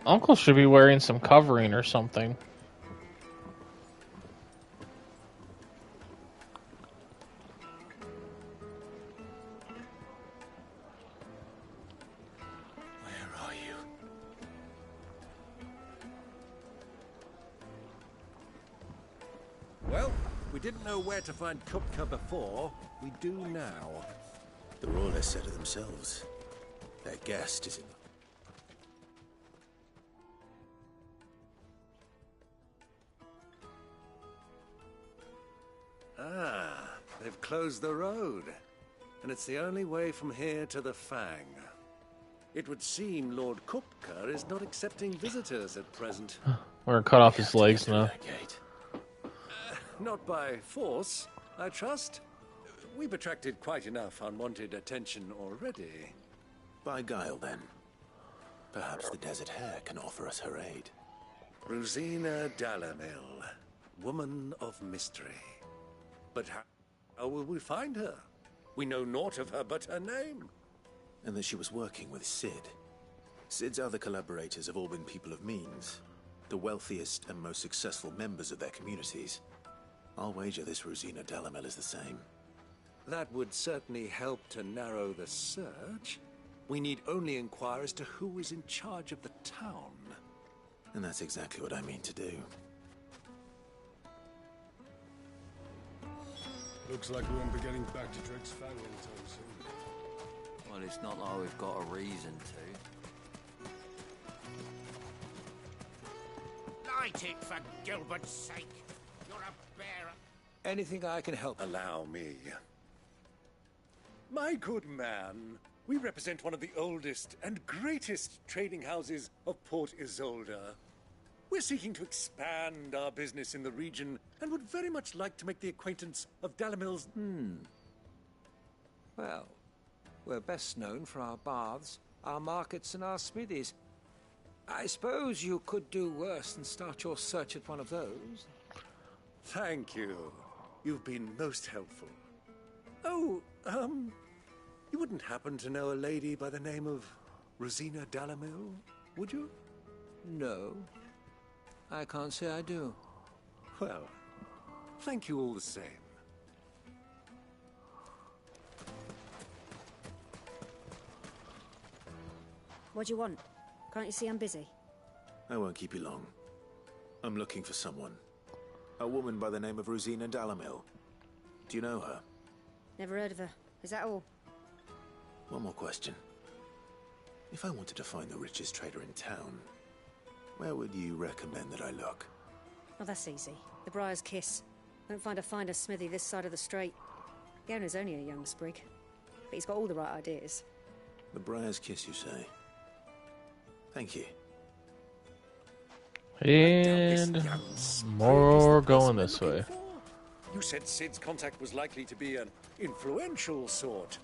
Uncle should be wearing some covering or something. Where are you? Well, we didn't know where to find Kupka before. We do now. The Rawlers said it themselves. Their guest is in... Ah, they've closed the road. And it's the only way from here to the Fang. It would seem Lord Kupka is not accepting visitors at present. We're gonna cut off his legs now. Not by force, I trust. We've attracted quite enough unwanted attention already. By guile, then. Perhaps the Desert Hare can offer us her aid. Rosina Dalamil, woman of mystery. But how will we find her? We know naught of her but her name. And that she was working with Cid. Sid's other collaborators have all been people of means, the wealthiest and most successful members of their communities. I'll wager this Rosina Dalamel is the same. That would certainly help to narrow the search. We need only inquire as to who is in charge of the town. And that's exactly what I mean to do. Looks like we won't be getting back to Drake's Fang anytime soon. Well, it's not like we've got a reason to. Light it, for Gilbert's sake. You're a bear. Anything I can help. Allow me. My good man, we represent one of the oldest and greatest trading houses of Port Isolde. We're seeking to expand our business in the region and would very much like to make the acquaintance of Dalamel's... Well, we're best known for our baths, our markets, and our smithies. I suppose you could do worse than start your search at one of those. Thank you. You've been most helpful. Oh, you wouldn't happen to know a lady by the name of Rosina Dalamel, would you? No. I can't say I do. Well, thank you all the same. What do you want? Can't you see I'm busy? I won't keep you long. I'm looking for someone. A woman by the name of Rosina Dalamel. Do you know her? Never heard of her. Is that all? One more question. If I wanted to find the richest trader in town, where would you recommend that I look? Oh, that's easy. The Briar's Kiss. Won't find a finer smithy this side of the strait. The owner's only a young sprig, but he's got all the right ideas. The Briar's Kiss, you say? Thank you. And more going this way. You said Sid's contact was likely to be an influential sort.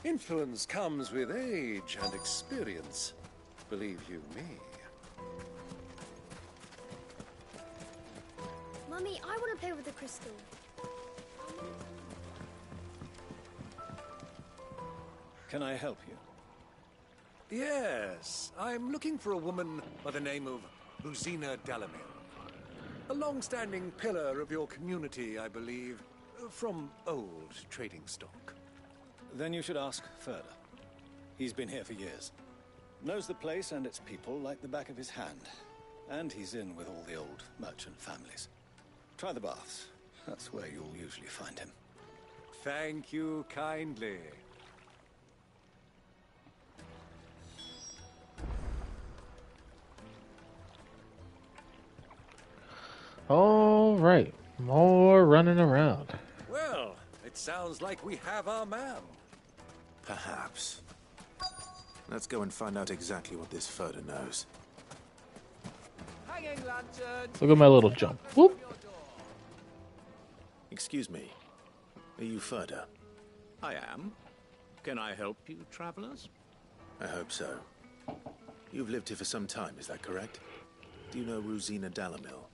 Influence comes with age and experience, believe you me. Mummy, I want to play with the crystal. Can I help you? Yes, I'm looking for a woman by the name of Rosina Dalamel. A long-standing pillar of your community, I believe, from old trading stock. Then you should ask Ferda. He's been here for years. Knows the place and its people like the back of his hand. And he's in with all the old merchant families. Try the baths. That's where you'll usually find him. Thank you kindly. All right, more running around. Well, it sounds like we have our man. Perhaps. Let's go and find out exactly what this Ferda knows. Hanging lanterns. Look at my little jump. Whoop. Excuse me. Are you Ferda? I am. Can I help you, travelers? I hope so. You've lived here for some time, is that correct? Do you know Rosina Dalamel?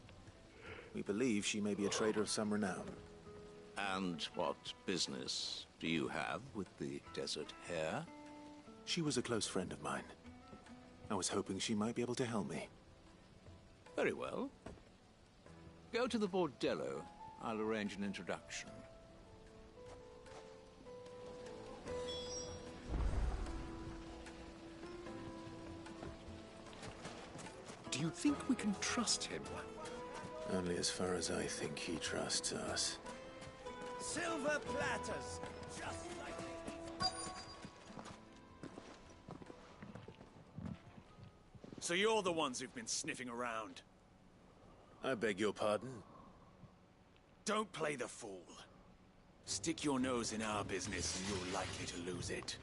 We believe she may be a trader of some renown. And what business do you have with the Desert Hare? She was a close friend of mine. I was hoping she might be able to help me. Very well. Go to the Bordello. I'll arrange an introduction. Do you think we can trust him? Only as far as I think he trusts us. Silver platters, just like... So you're the ones who've been sniffing around? I beg your pardon? Don't play the fool. Stick your nose in our business and you're likely to lose it.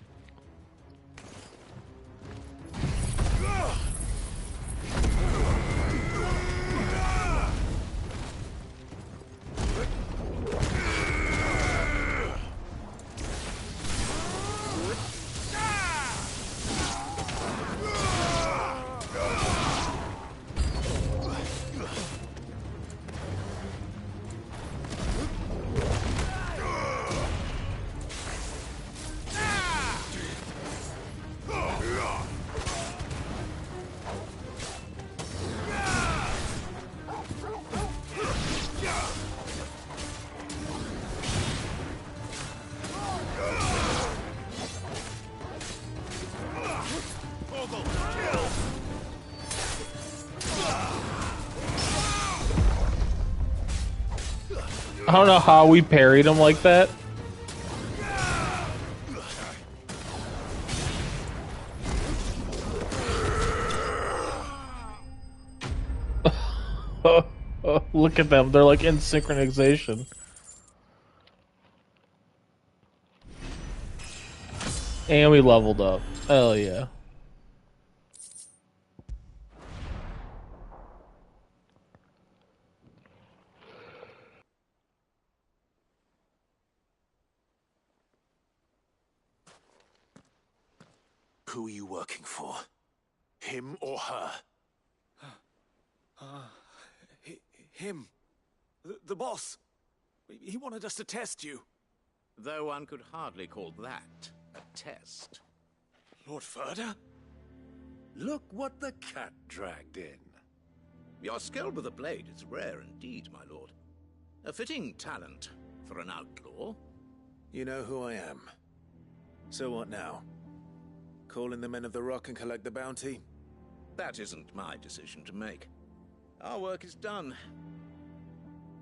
I don't know how we parried him like that. Look at them. They're like in synchronization. And we leveled up. Hell yeah. Who are you working for? Him or her? Him. The boss. He wanted us to test you. Though one could hardly call that a test. Lord Ferda? Look what the cat dragged in. Your skill with the blade is rare indeed, my lord. A fitting talent for an outlaw. You know who I am. So what now? Call in the Men of the Rock and collect the bounty? That isn't my decision to make. Our work is done.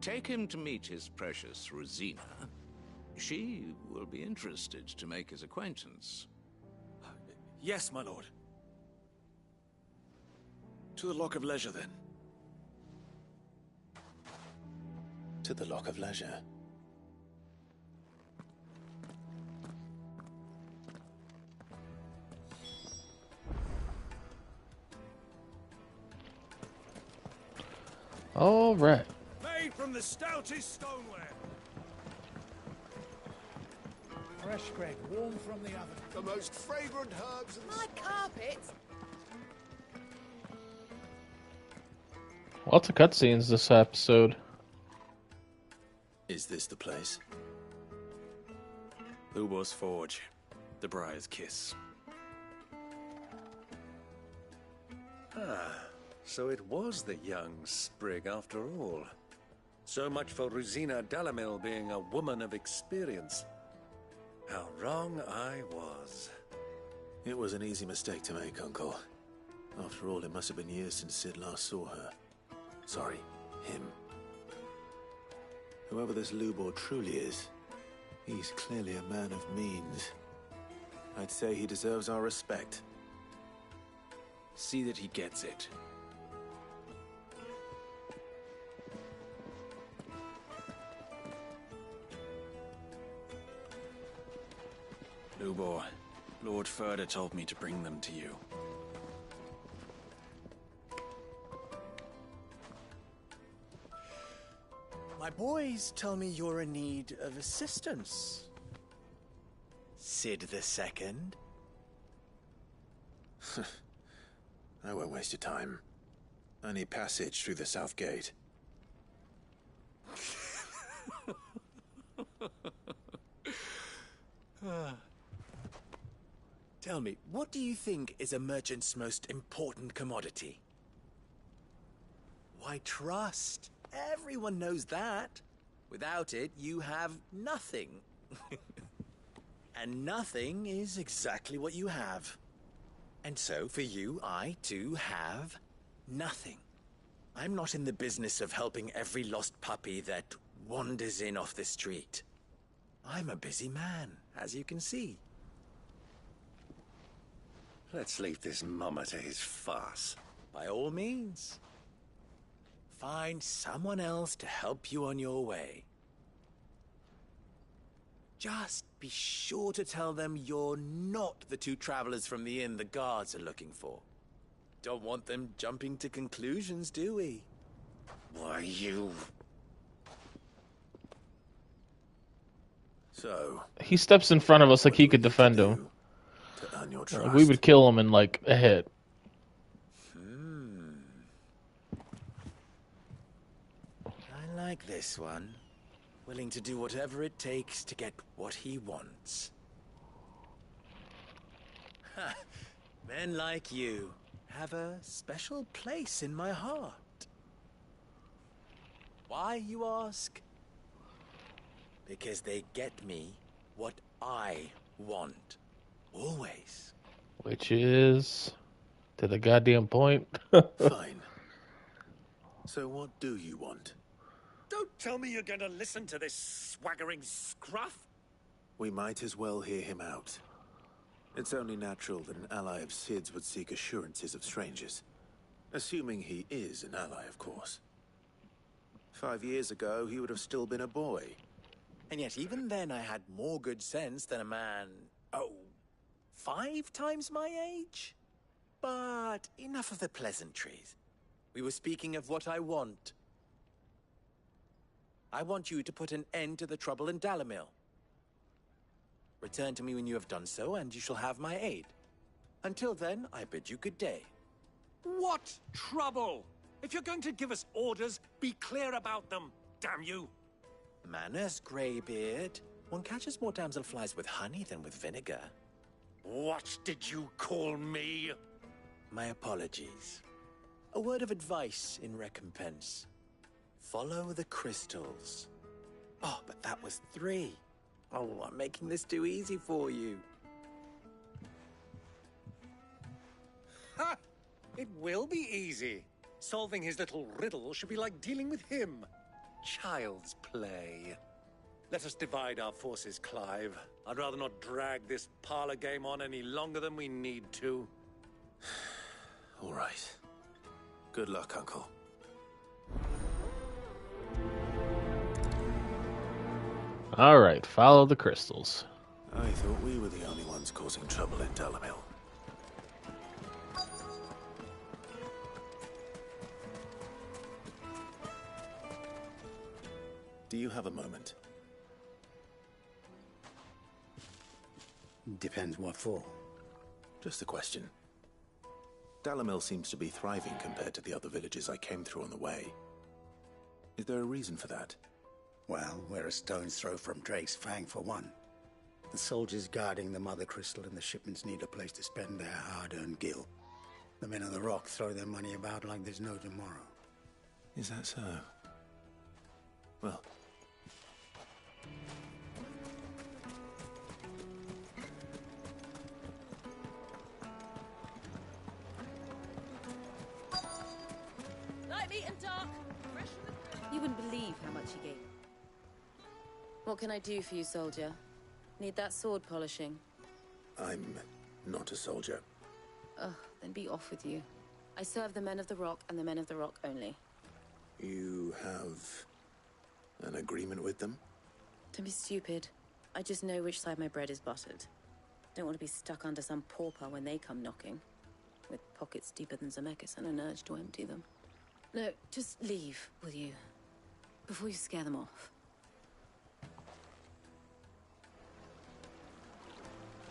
Take him to meet his precious Rosina. She will be interested to make his acquaintance. Yes, my lord. To the Lock of Leisure, then. To the Lock of Leisure. All right. Made from the stoutest stoneware. Fresh bread, warm from the oven. The most fragrant herbs and... My carpet? Lots of cutscenes this episode. Is this the place? Lubor's Forge. The Briar's Kiss. Ah, so it was the young sprig after all. So much for Rosina Dalamil being a woman of experience. How wrong I was. It was an easy mistake to make, Uncle. After all, it must have been years since Sid last saw her. Sorry, him. Whoever this Lubor truly is, he's clearly a man of means. I'd say he deserves our respect. See that he gets it. Lubor, Lord Ferda told me to bring them to you. My boys tell me you're in need of assistance. Sid the Second. I won't waste your time. I need passage through the south gate. Tell me, what do you think is a merchant's most important commodity? Why, trust. Everyone knows that. Without it, you have nothing. And nothing is exactly what you have. And so, for you, I, too, have nothing. I'm not in the business of helping every lost puppy that wanders in off the street. I'm a busy man, as you can see. Let's leave this mummer to his farce. By all means. Find someone else to help you on your way. Just be sure to tell them you're not the two travelers from the inn the guards are looking for. Don't want them jumping to conclusions, do we? Why, you... So... He steps in front of us like he could defend him. To earn your Like, trust. we would kill him in like a hit. I like this one. Willing to do whatever it takes to get what he wants. Ha! Men like you have a special place in my heart. Why, you ask? Because they get me what I want. Always. Which is to the goddamn point. Fine. So what do you want? Don't tell me you're going to listen to this swaggering scruff. We might as well hear him out. It's only natural that an ally of Sid's would seek assurances of strangers. Assuming he is an ally, of course. 5 years ago, he would have still been a boy. And yet even then I had more good sense than a man, 5 times my age? But enough of the pleasantries. We were speaking of what I want. I want you to put an end to the trouble in Dalimil. Return to me when you have done so, and you shall have my aid. Until then, I bid you good day. What trouble? If you're going to give us orders, be clear about them, damn you! Manners, Greybeard. One catches more damselflies with honey than with vinegar. What did you call me? My apologies. A word of advice in recompense. Follow the crystals. Oh, but that was 3. Oh, I'm making this too easy for you. Ha! It will be easy. Solving his little riddle should be like dealing with him. Child's play. Let us divide our forces, Clive. I'd rather not drag this parlor game on any longer than we need to. All right. Good luck, Uncle. All right, follow the crystals. I thought we were the only ones causing trouble in Dalimil. Do you have a moment? Depends what for. Just a question. Dalimil seems to be thriving compared to the other villages I came through on the way. Is there a reason for that? Well, we're a stone's throw from Drake's Fang, for one. The soldiers guarding the Mother Crystal and the shipments need a place to spend their hard-earned gil. The men of the Rock throw their money about like there's no tomorrow. Is that so? Well... Light meat and dark. You wouldn't believe how much he gave. What can I do for you, soldier? Need that sword polishing? I'm not a soldier. Ugh, then be off with you. I serve the men of the Rock and the men of the Rock only. You have an agreement with them? Don't be stupid. I just know which side my bread is buttered. Don't want to be stuck under some pauper when they come knocking. With pockets deeper than Zemeckis and an urge to empty them. No, just leave, will you? Before you scare them off.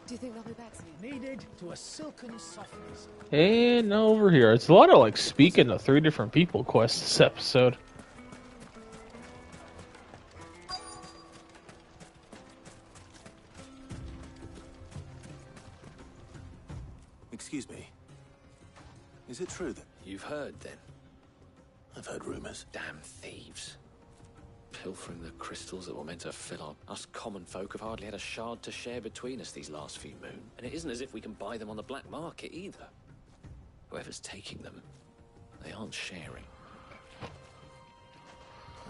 Do you think they'll be back soon? Needed to a silken softness. And over here. It's a lot of, like, speaking to 3 different people quests this episode. Excuse me. Is it true that... You've heard, then? I've heard rumors. Damn thieves. Pilfering the crystals that were meant to fill up. Us common folk have hardly had a shard to share between us these last few moon. And it isn't as if we can buy them on the black market either. Whoever's taking them, they aren't sharing.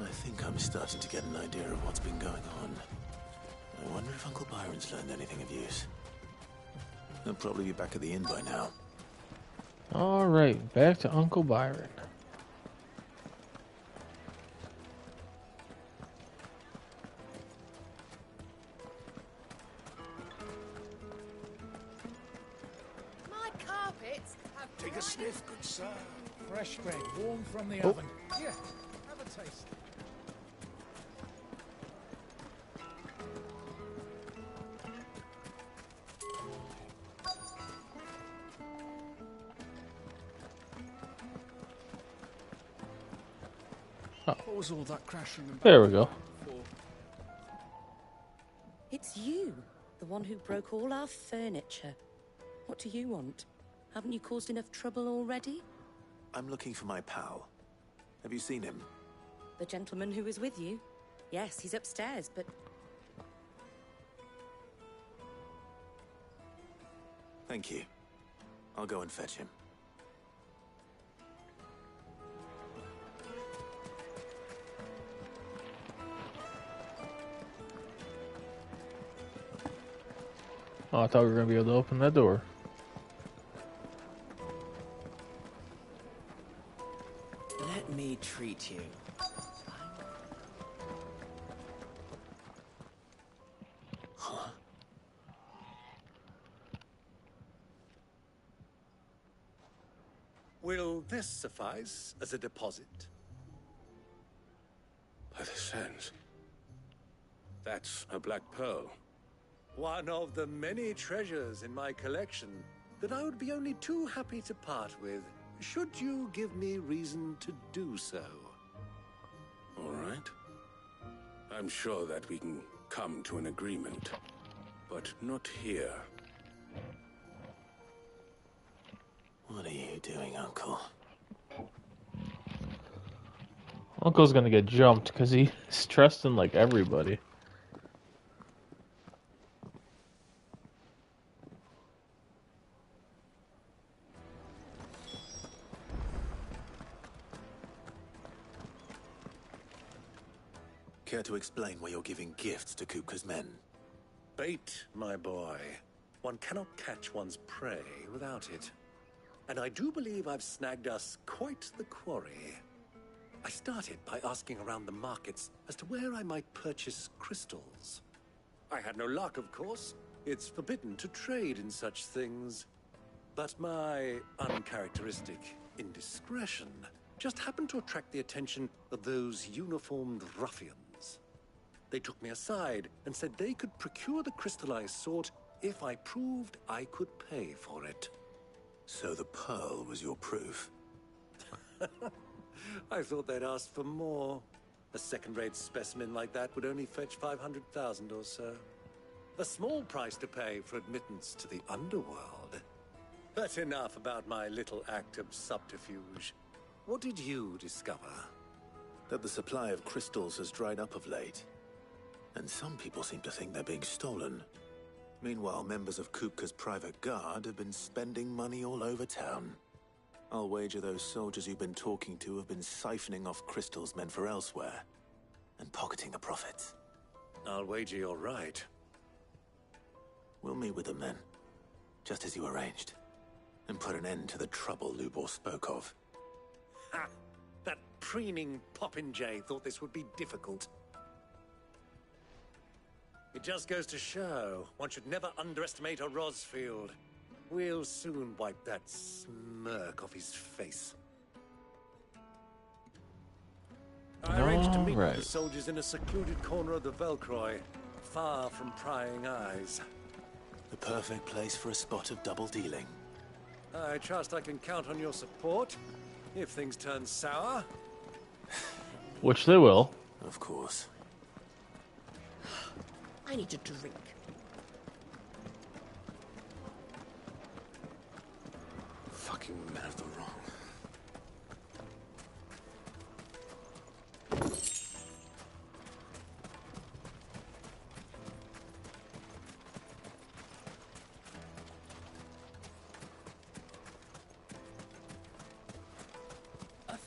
I think I'm starting to get an idea of what's been going on. I wonder if Uncle Byron's learned anything of use. He'll probably be back at the inn by now. Alright, back to Uncle Byron. My carpets have... Take a sniff, good sir. Fresh bread, warm from the Oh. oven. Here, have a taste. What was all that crashing and There we go. It's you, the one who broke all our furniture. What do you want? Haven't you caused enough trouble already? I'm looking for my pal. Have you seen him? The gentleman who was with you? Yes, he's upstairs, but... Thank you. I'll go and fetch him. Oh, I thought we were going to be able to open that door. Let me treat you. Huh? Will this suffice as a deposit? By the sands. That's a black pearl. One of the many treasures in my collection that I would be only too happy to part with, should you give me reason to do so. All right. I'm sure that we can come to an agreement, but not here. What are you doing, Uncle? Uncle's gonna get jumped because he's trusting like everybody. Care to explain why you're giving gifts to Kupka's men? Bait, my boy. One cannot catch one's prey without it. And I do believe I've snagged us quite the quarry. I started by asking around the markets as to where I might purchase crystals. I had no luck, of course. It's forbidden to trade in such things. But my uncharacteristic indiscretion just happened to attract the attention of those uniformed ruffians. They took me aside and said they could procure the crystal I sought if I proved I could pay for it. So the pearl was your proof? I thought they'd asked for more. A second-rate specimen like that would only fetch 500,000 or so. A small price to pay for admittance to the underworld. But enough about my little act of subterfuge. What did you discover? That the supply of crystals has dried up of late. And some people seem to think they're being stolen. Meanwhile, members of Kupka's private guard have been spending money all over town. I'll wager those soldiers you've been talking to have been siphoning off crystals meant for elsewhere, and pocketing the profits. I'll wager you're right. We'll meet with them then, just as you arranged, and put an end to the trouble Lubor spoke of. Ha! That preening popinjay thought this would be difficult. It just goes to show one should never underestimate a Rosfield. We'll soon wipe that smirk off his face. I arranged to meet with the soldiers in a secluded corner of the Velcroy, far from prying eyes. The perfect place for a spot of double dealing. I trust I can count on your support if things turn sour. Which they will. Of course. I need to drink. Fucking men of the wrong.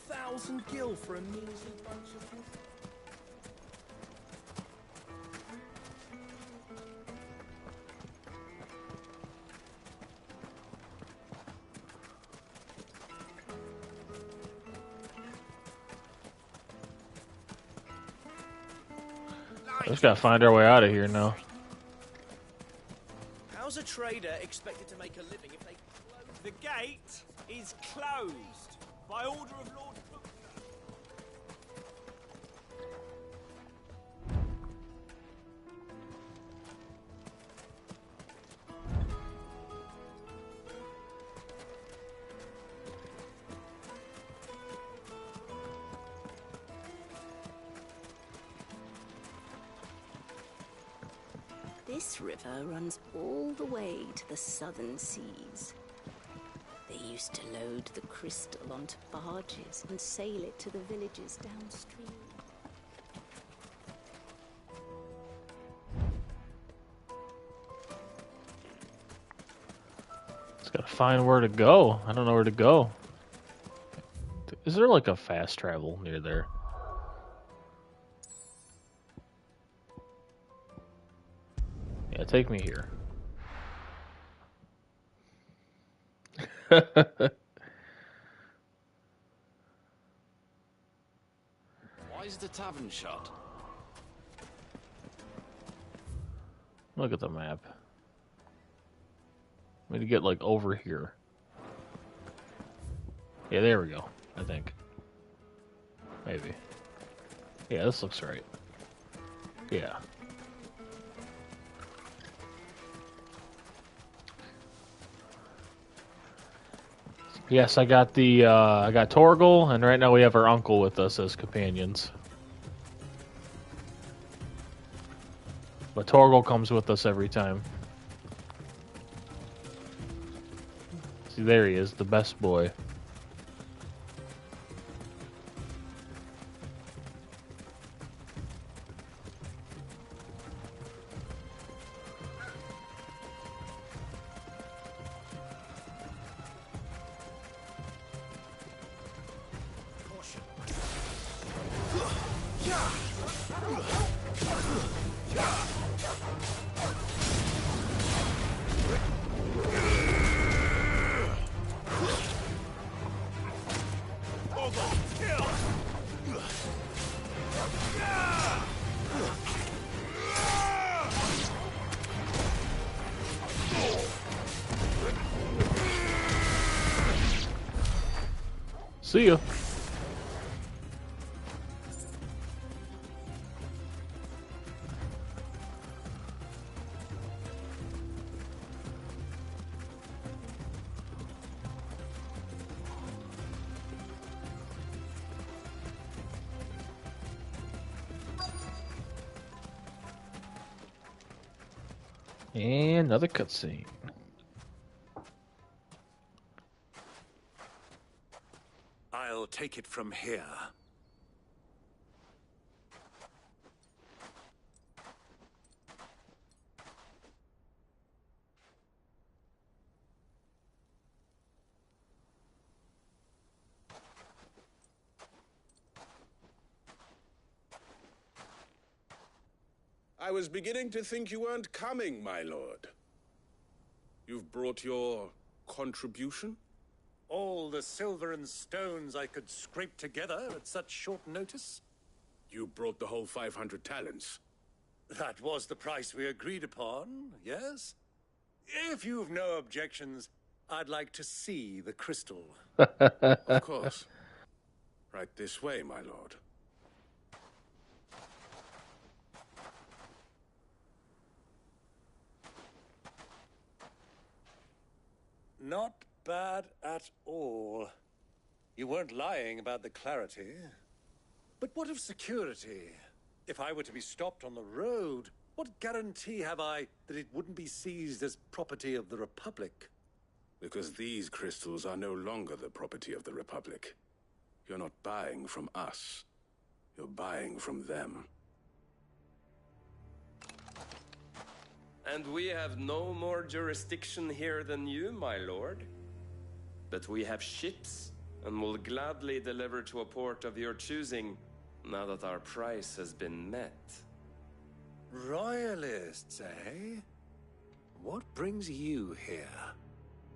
$1,000 for a measly bunch of things. Just gotta find our way out of here now. How's a trader expected to make a living if they close? The gate is closed by order of Lord Kupka. This river runs all the way to the southern seas. They used to load the crystal onto barges and sail it to the villages downstream. Just gotta find where to go. I don't know where to go. Is there like a fast travel near there? Yeah, take me here. Why is the tavern shut? Look at the map. We need to get, like, over here. Yeah, there we go, I think. Maybe. Yeah, this looks right. Yeah. Yes, I got I got Torgal, and right now we have our uncle with us as companions. But Torgal comes with us every time. See, there he is, the best boy. See ya. And another cutscene. I'll take it from here. I was beginning to think you weren't coming, my lord. You've brought your contribution? All the silver and stones I could scrape together at such short notice? You brought the whole 500 talents. That was the price we agreed upon, yes? If you've no objections, I'd like to see the crystal. Of course. Right this way, my lord. Not bad at all. You weren't lying about the clarity. But what of security? If I were to be stopped on the road, what guarantee have I that it wouldn't be seized as property of the Republic? Because these crystals are no longer the property of the Republic. You're not buying from us. You're buying from them. And we have no more jurisdiction here than you, my lord. But we have ships, and will gladly deliver to a port of your choosing, now that our price has been met. Royalists, eh? What brings you here?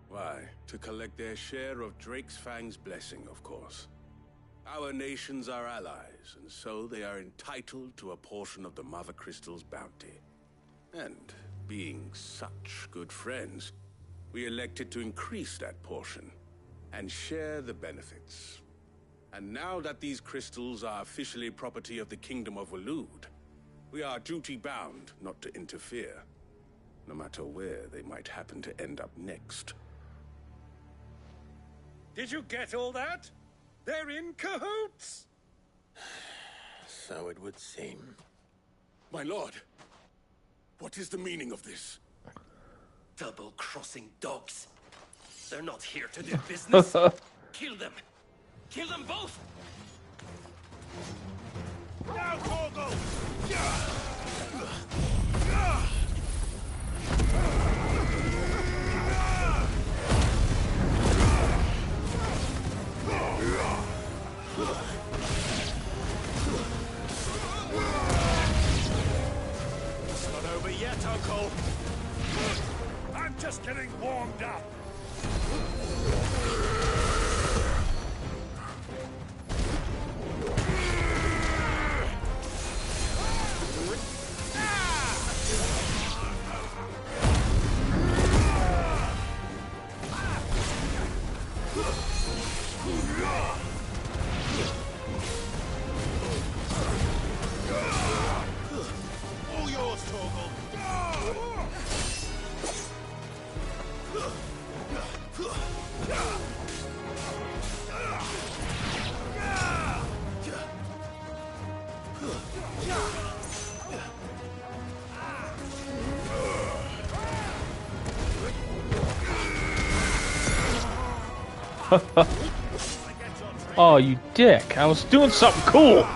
Why, to collect their share of Drake's Fang's blessing, of course. Our nations are allies, and so they are entitled to a portion of the Mother Crystal's bounty. And being such good friends, we elected to increase that portion and share the benefits. And now that these crystals are officially property of the Kingdom of Waloed, we are duty-bound not to interfere, no matter where they might happen to end up next. Did you get all that? They're in cahoots! So it would seem. My lord, what is the meaning of this? Double-crossing dogs. They're not here to do business. Kill them. Kill them both. Now, Torgal! It's not over yet, Uncle. I'm just getting warmed up. Oh, you dick. I was doing something cool.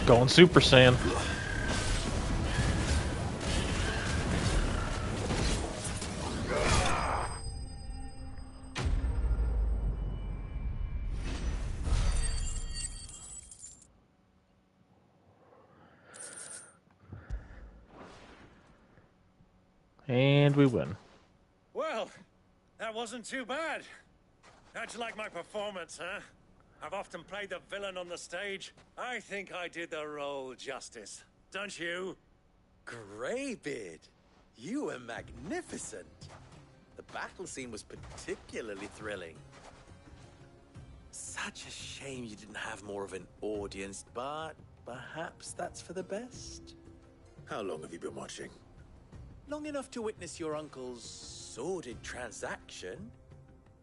Going Super Saiyan. And we win. Well, that wasn't too bad. How'd you like my performance, huh? I've often played the villain on the stage. I think I did the role justice. Don't you? Greybeard, you were magnificent. The battle scene was particularly thrilling. Such a shame you didn't have more of an audience, but perhaps that's for the best. How long have you been watching? Long enough to witness your uncle's sordid transaction.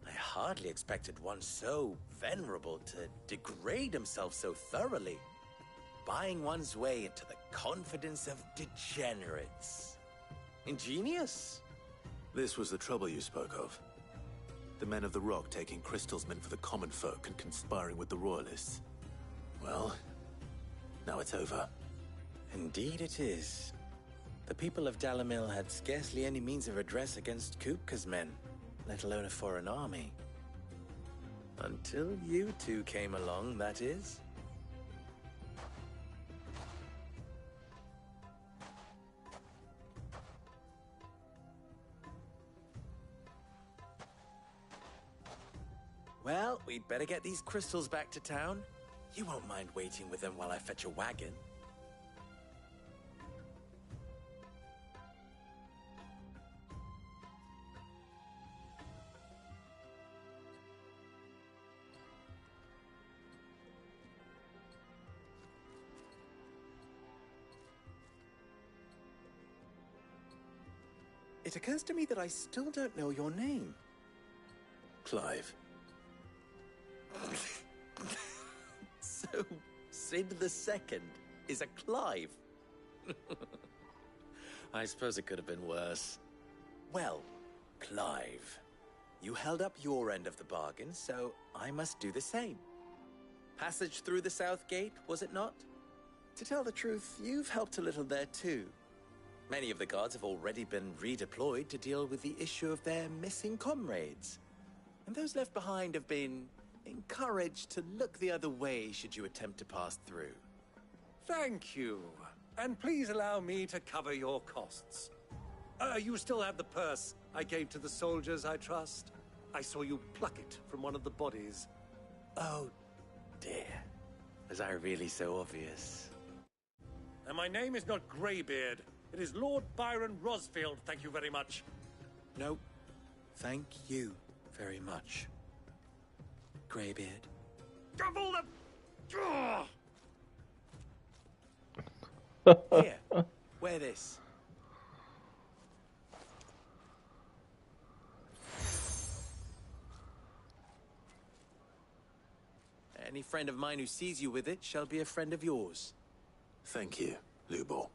I hardly expected one so venerable to degrade himself so thoroughly, buying one's way into the confidence of degenerates. Ingenious. This was the trouble you spoke of. The men of the Rock taking Crystal's men for the common folk and conspiring with the Royalists. Well, now it's over. Indeed it is. The people of Dalimil had scarcely any means of redress against Kupka's men, let alone a foreign army. Until you two came along, that is. Well, we'd better get these crystals back to town. You won't mind waiting with them while I fetch a wagon. It occurs to me that I still don't know your name. Clive. So, Sid the Second is a Clive? I suppose it could have been worse. Well, Clive, you held up your end of the bargain, so I must do the same. Passage through the South Gate, was it not? To tell the truth, you've helped a little there too. Many of the guards have already been redeployed to deal with the issue of their missing comrades. And those left behind have been encouraged to look the other way should you attempt to pass through. Thank you. And please allow me to cover your costs. You still have the purse I gave to the soldiers, I trust? I saw you pluck it from one of the bodies. Oh, dear. Was I really so obvious? And my name is not Greybeard. It is Lord Byron Rosfield, thank you very much. No, thank you very much, Greybeard. Double the... Here, wear this. Any friend of mine who sees you with it shall be a friend of yours. Thank you, Lubor.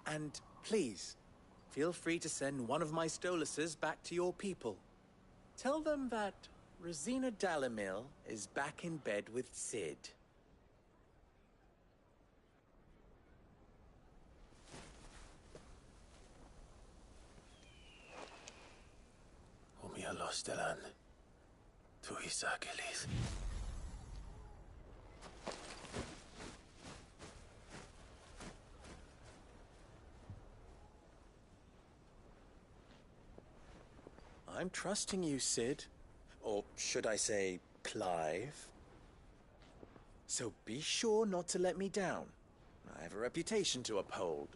And please, feel free to send one of my Stoluses back to your people. Tell them that Rosina Dalimil is back in bed with Sid. Omia Lostelan. Tuis Achilles. I'm trusting you, Sid. Or should I say, Clive? So be sure not to let me down. I have a reputation to uphold.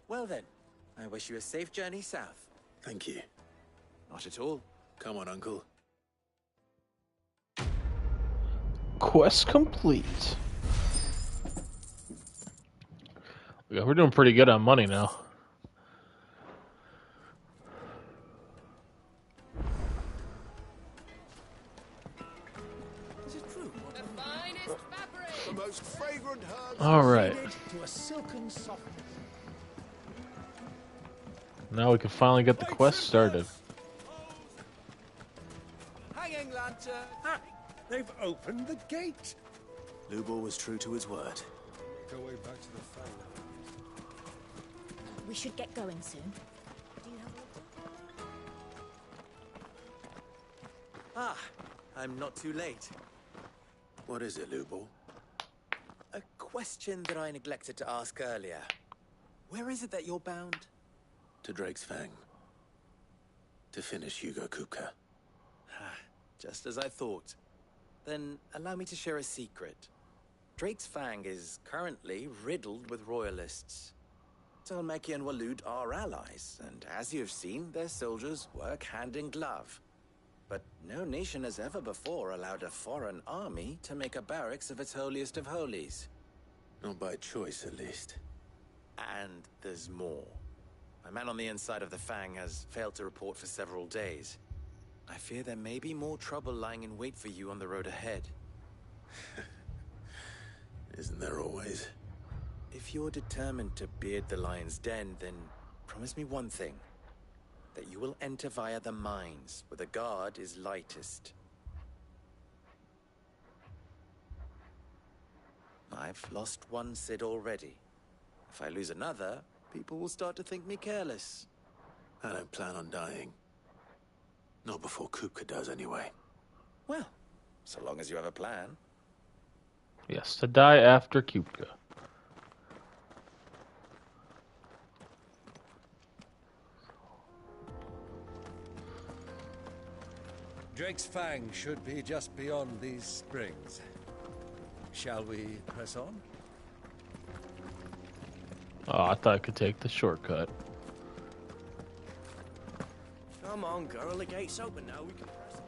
Well then, I wish you a safe journey south. Thank you. Not at all. Come on, Uncle. Quest complete. Yeah, we're doing pretty good on money now. Is it true? The finest fabric. The most fragrant herbs. All right. To a silken softness. Now we can finally get the quest started. Hanging lantern. Ah, they've opened the gate. Lubor was true to his word. Go way back to the fang. We should get going soon. Do you have a Ah, I'm not too late. What is it, Lubor? A question that I neglected to ask earlier. Where is it that you're bound? To Drake's Fang. To finish Hugo Kupka. Just as I thought. Then allow me to share a secret. Drake's Fang is currently riddled with royalists. Talmeki and Walud are allies, and as you've seen, their soldiers work hand in glove. But no nation has ever before allowed a foreign army to make a barracks of its holiest of holies. Not by choice, at least. And there's more. A man on the inside of the Fang has failed to report for several days. I fear there may be more trouble lying in wait for you on the road ahead. Isn't there always? If you're determined to beard the lion's den, then promise me one thing. That you will enter via the mines, where the guard is lightest. I've lost one Cid already. If I lose another, people will start to think me careless. I don't plan on dying. Not before Kupka does, anyway. Well, so long as you have a plan. Yes, to die after Kupka. Drake's Fang should be just beyond these springs. Shall we press on? Oh, I thought I could take the shortcut. Come on, girl. The gate's open now. We can press it.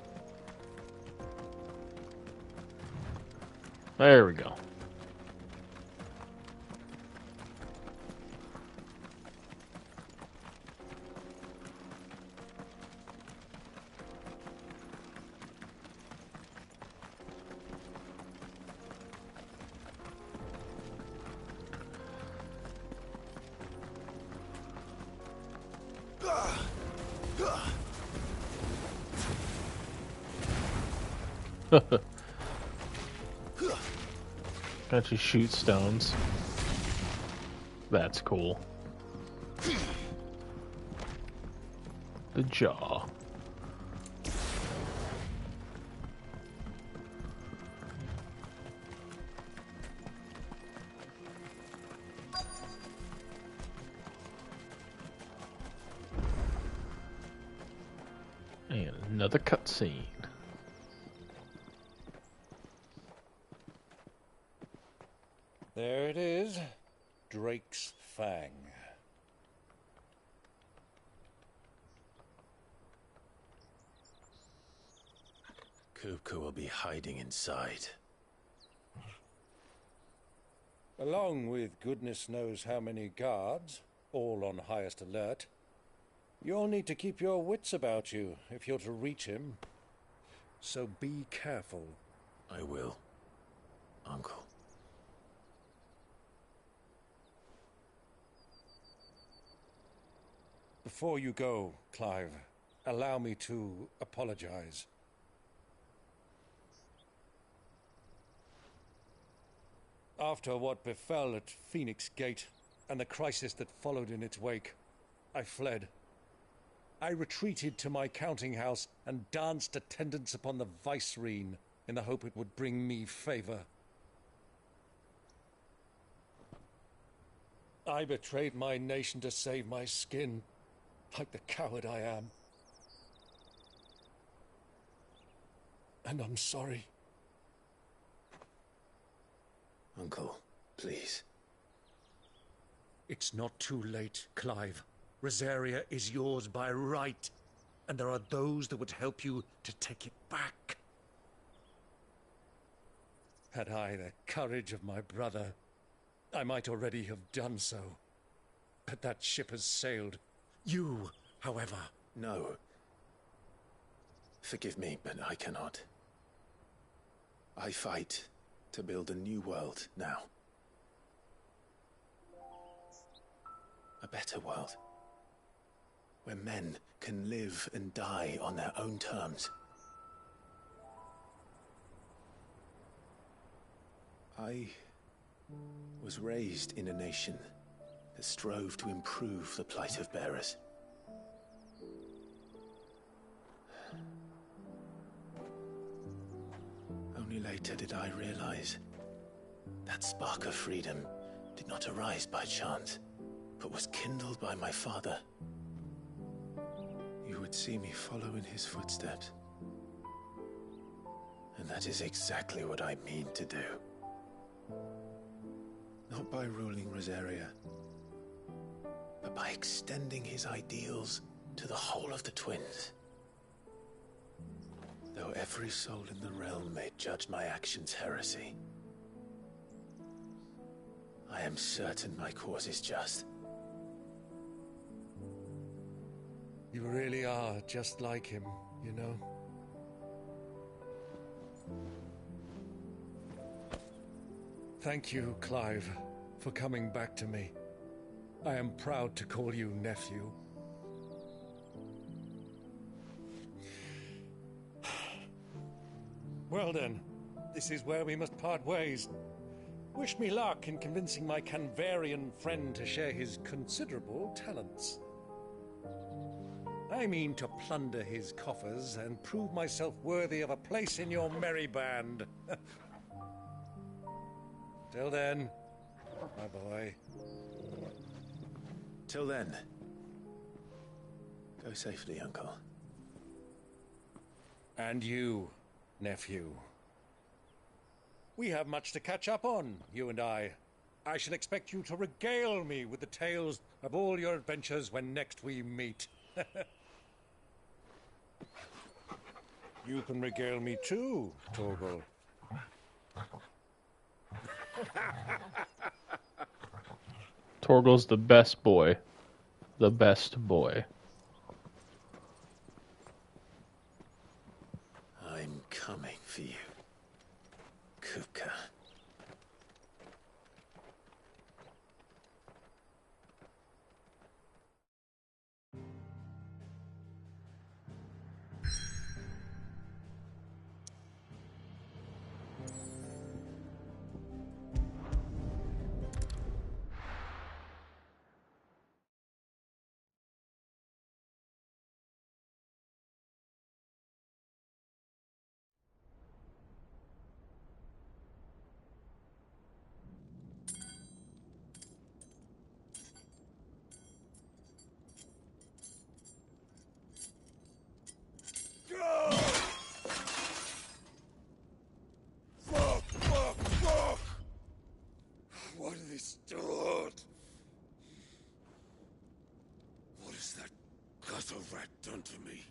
There we go. Got you shoot stones. That's cool. The jaw. And another cutscene. There it is. Drake's Fang. Kupka will be hiding inside. Along with goodness knows how many guards, all on highest alert. You'll need to keep your wits about you if you're to reach him. So be careful. I will, Uncle. Before you go, Clive, allow me to apologize. After what befell at Phoenix Gate and the crisis that followed in its wake, I fled. I retreated to my counting house and danced attendance upon the vicereine in the hope it would bring me favor. I betrayed my nation to save my skin, like the coward I am. And I'm sorry. Uncle, please. It's not too late, Clive. Rosaria is yours by right, and there are those that would help you to take it back. Had I the courage of my brother, I might already have done so. But that ship has sailed. You, however... No. Forgive me, but I cannot. I fight to build a new world now. A better world. Where men can live and die on their own terms. I was raised in a nation that strove to improve the plight of bearers. Only later did I realize that spark of freedom did not arise by chance, but was kindled by my father. You would see me follow in his footsteps. And that is exactly what I mean to do. Not by ruling Rosaria, but by extending his ideals to the whole of the twins. Though every soul in the realm may judge my actions heresy, I am certain my cause is just. You really are just like him, you know? Thank you, Clive, for coming back to me. I am proud to call you nephew. Well then, this is where we must part ways. Wish me luck in convincing my Canvarian friend to share his considerable talents. I mean to plunder his coffers and prove myself worthy of a place in your merry band. Till then, my boy. Till then, go safely, Uncle. And you, nephew. We have much to catch up on, you and I. I shall expect you to regale me with the tales of all your adventures when next we meet. You can regale me too, Torgal. Torgal's the best boy. The best boy. I'm coming for you, Kupka. Fuck! What have they stored? What has that gutter rat done to me?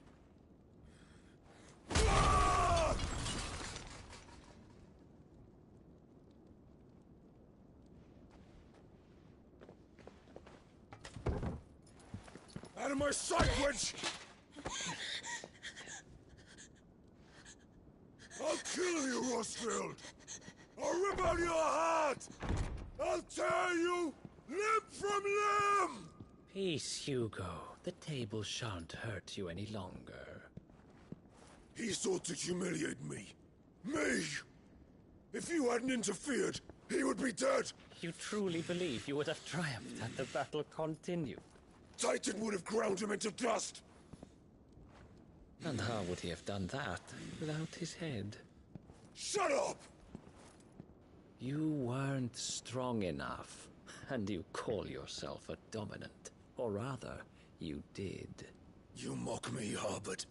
Out of my sight, wench! I'll kill you, Rosfield! I'll rip out your heart! I'll tear you limb from limb! Peace, Hugo. The table shan't hurt you any longer. He sought to humiliate me. Me! If you hadn't interfered, he would be dead! You truly believe you would have triumphed had the battle continued? Titan would have ground him into dust! And how would he have done that without his head? Shut up! You weren't strong enough, and you call yourself a dominant. Or rather, you did. You mock me, Harbert.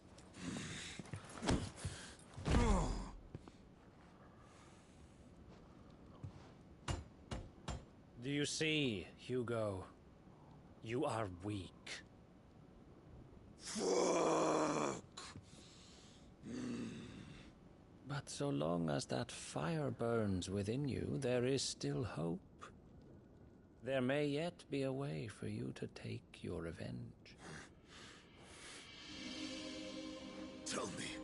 Do you see, Hugo? You are weak. Fuck! But so long as that fire burns within you, there is still hope. There may yet be a way for you to take your revenge. Tell me,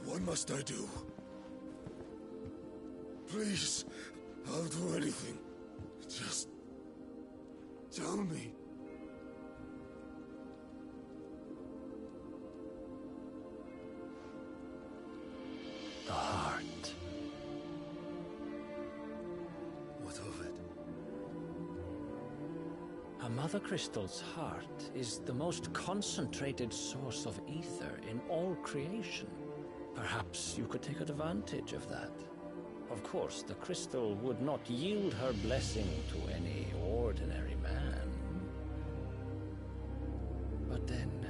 what must I do? Please, I'll do anything. Just tell me. The heart. What of it? A Mother Crystal's heart is the most concentrated source of ether in all creation. Perhaps you could take advantage of that. Of course, the crystal would not yield her blessing to any ordinary man. But then,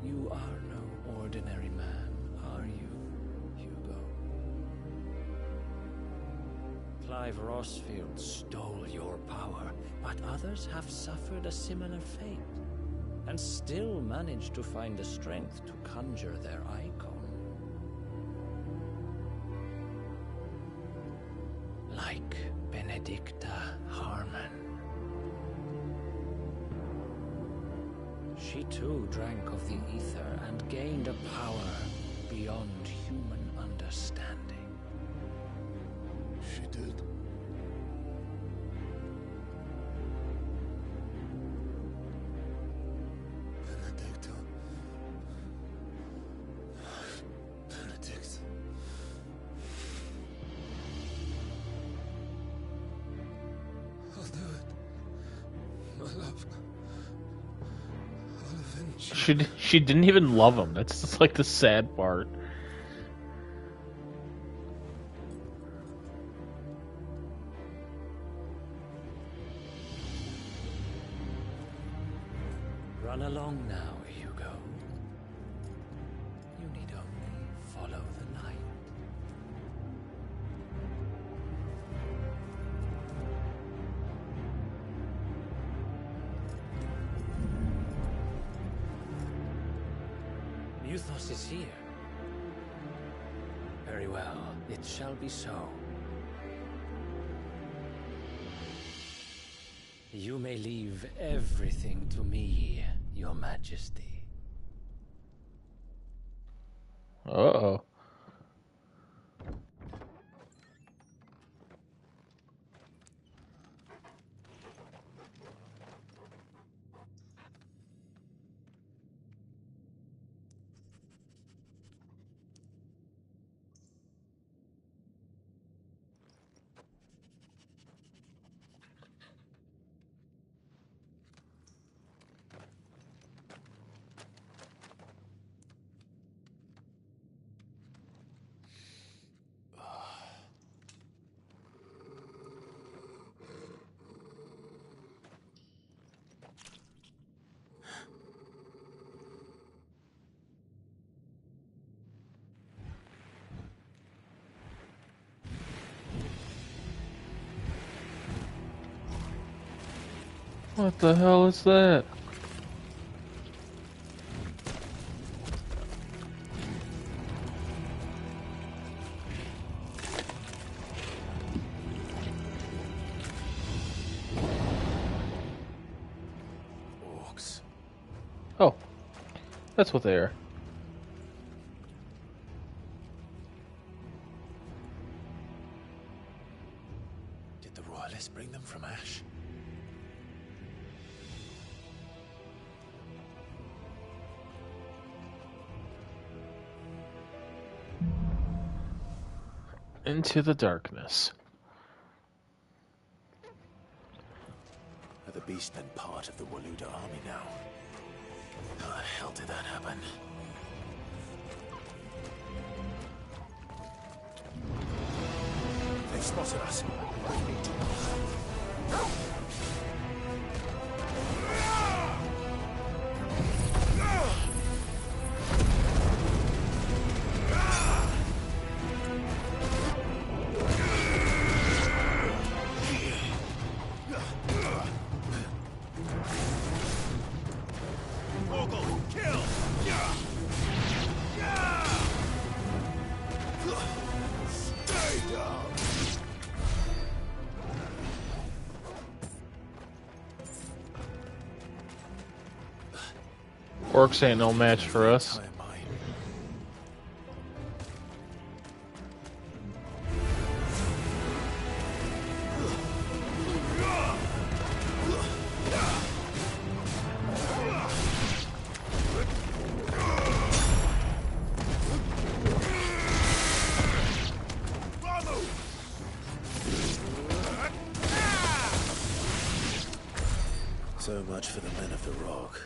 you are no ordinary man, are you, Hugo? Clive Rosfield stole your power, but others have suffered a similar fate, and still managed to find the strength to conjure their icon. Like Benedicta Harmon. She too drank of the ether and gained a power beyond human understanding. She did. Benedicta. Benedict. I'll do it. My love. I'll avenge you. She didn't even love him. That's just like the sad part. Run along now, Hugo. You need only follow the light. Muthos is here. Very well, it shall be so. You may leave everything to me, Your Majesty. Uh-oh. What the hell is that? Orcs. Oh, that's what they are. Did the royalists bring them from Ash? Into the darkness. Are the Beastmen part of the Waluda army now? How the hell did that happen? They've spotted us. We need to Orcs ain't no match for us. So much for the men of the Rock.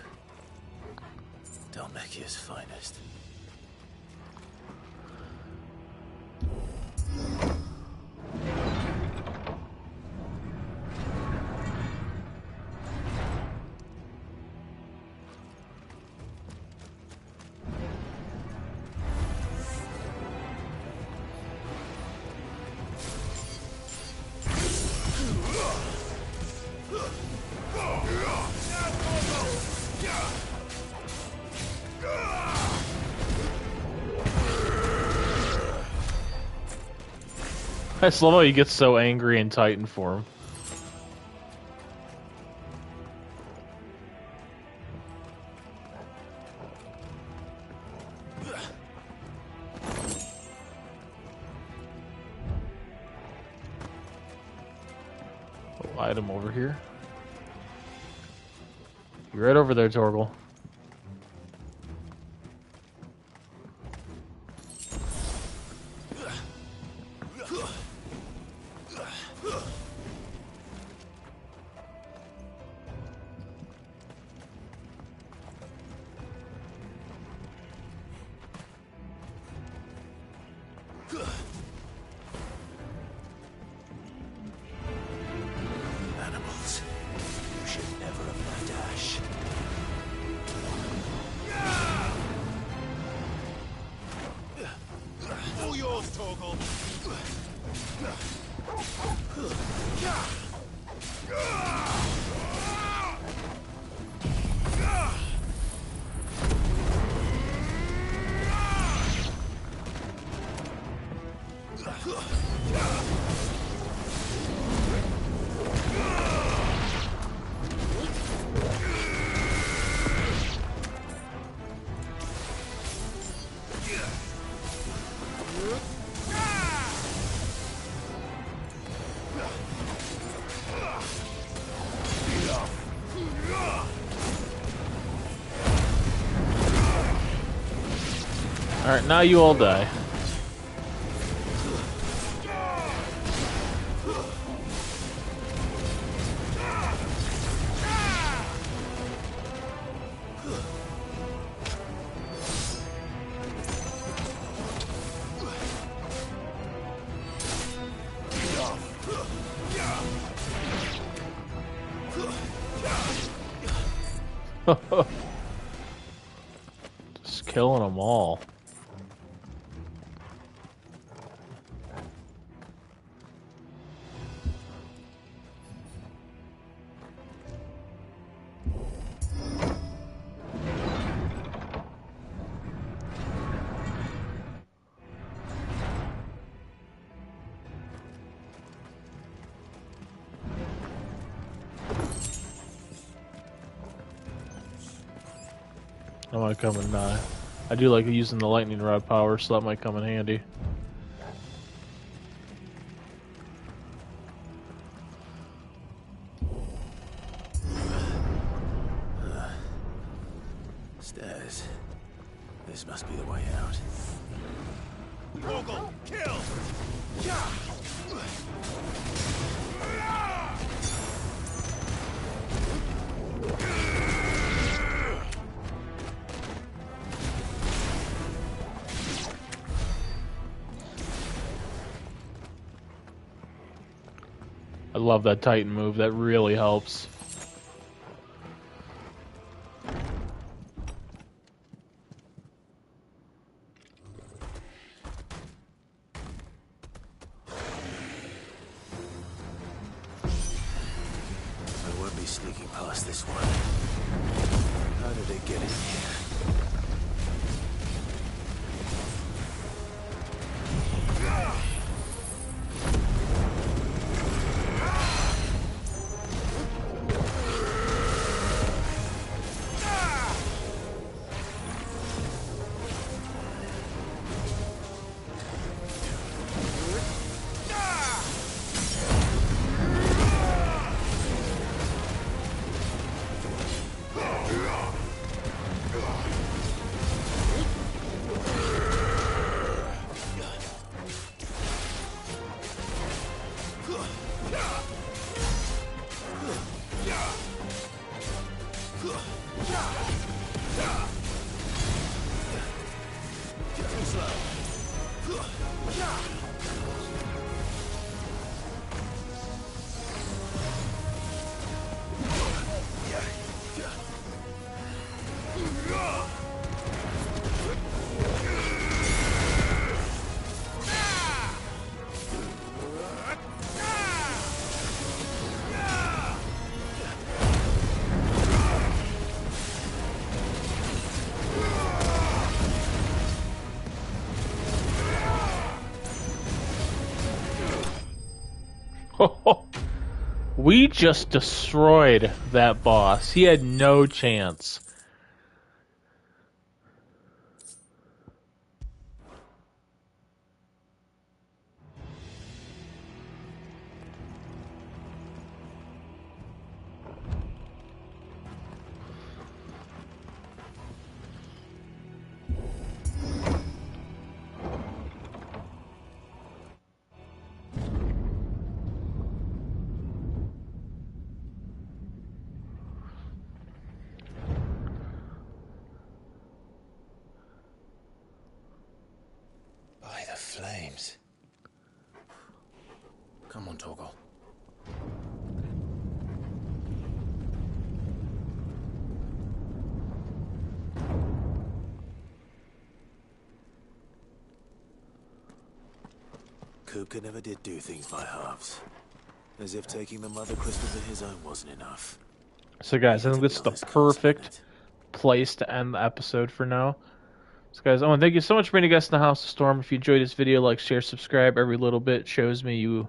Dhalmekia's finest. I just love how he gets so angry in Titan form. Little item over here. You're right over there, Torgal. Animals. You should never have left Ash. All yours, Torgal. Alright, now you all die. Just killing them all. I might come and I do like using the lightning rod power, so that might come in handy. Stairs. This must be the way out. Torgal, kill! I love that Titan move, that really helps. I won't be sneaking past this one. How did it get in here? We just destroyed that boss. He had no chance. By the flames. Come on, Torgal. Kupka never did do things by halves. As if taking the Mother Crystal to his own wasn't enough. So guys, I think this is the perfect place to end the episode for now. So guys, I want to thank you so much for being a guest in the House of Storm. If you enjoyed this video, like, share, subscribe. Every little bit shows me you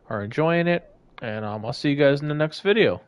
are enjoying it. And I'll see you guys in the next video.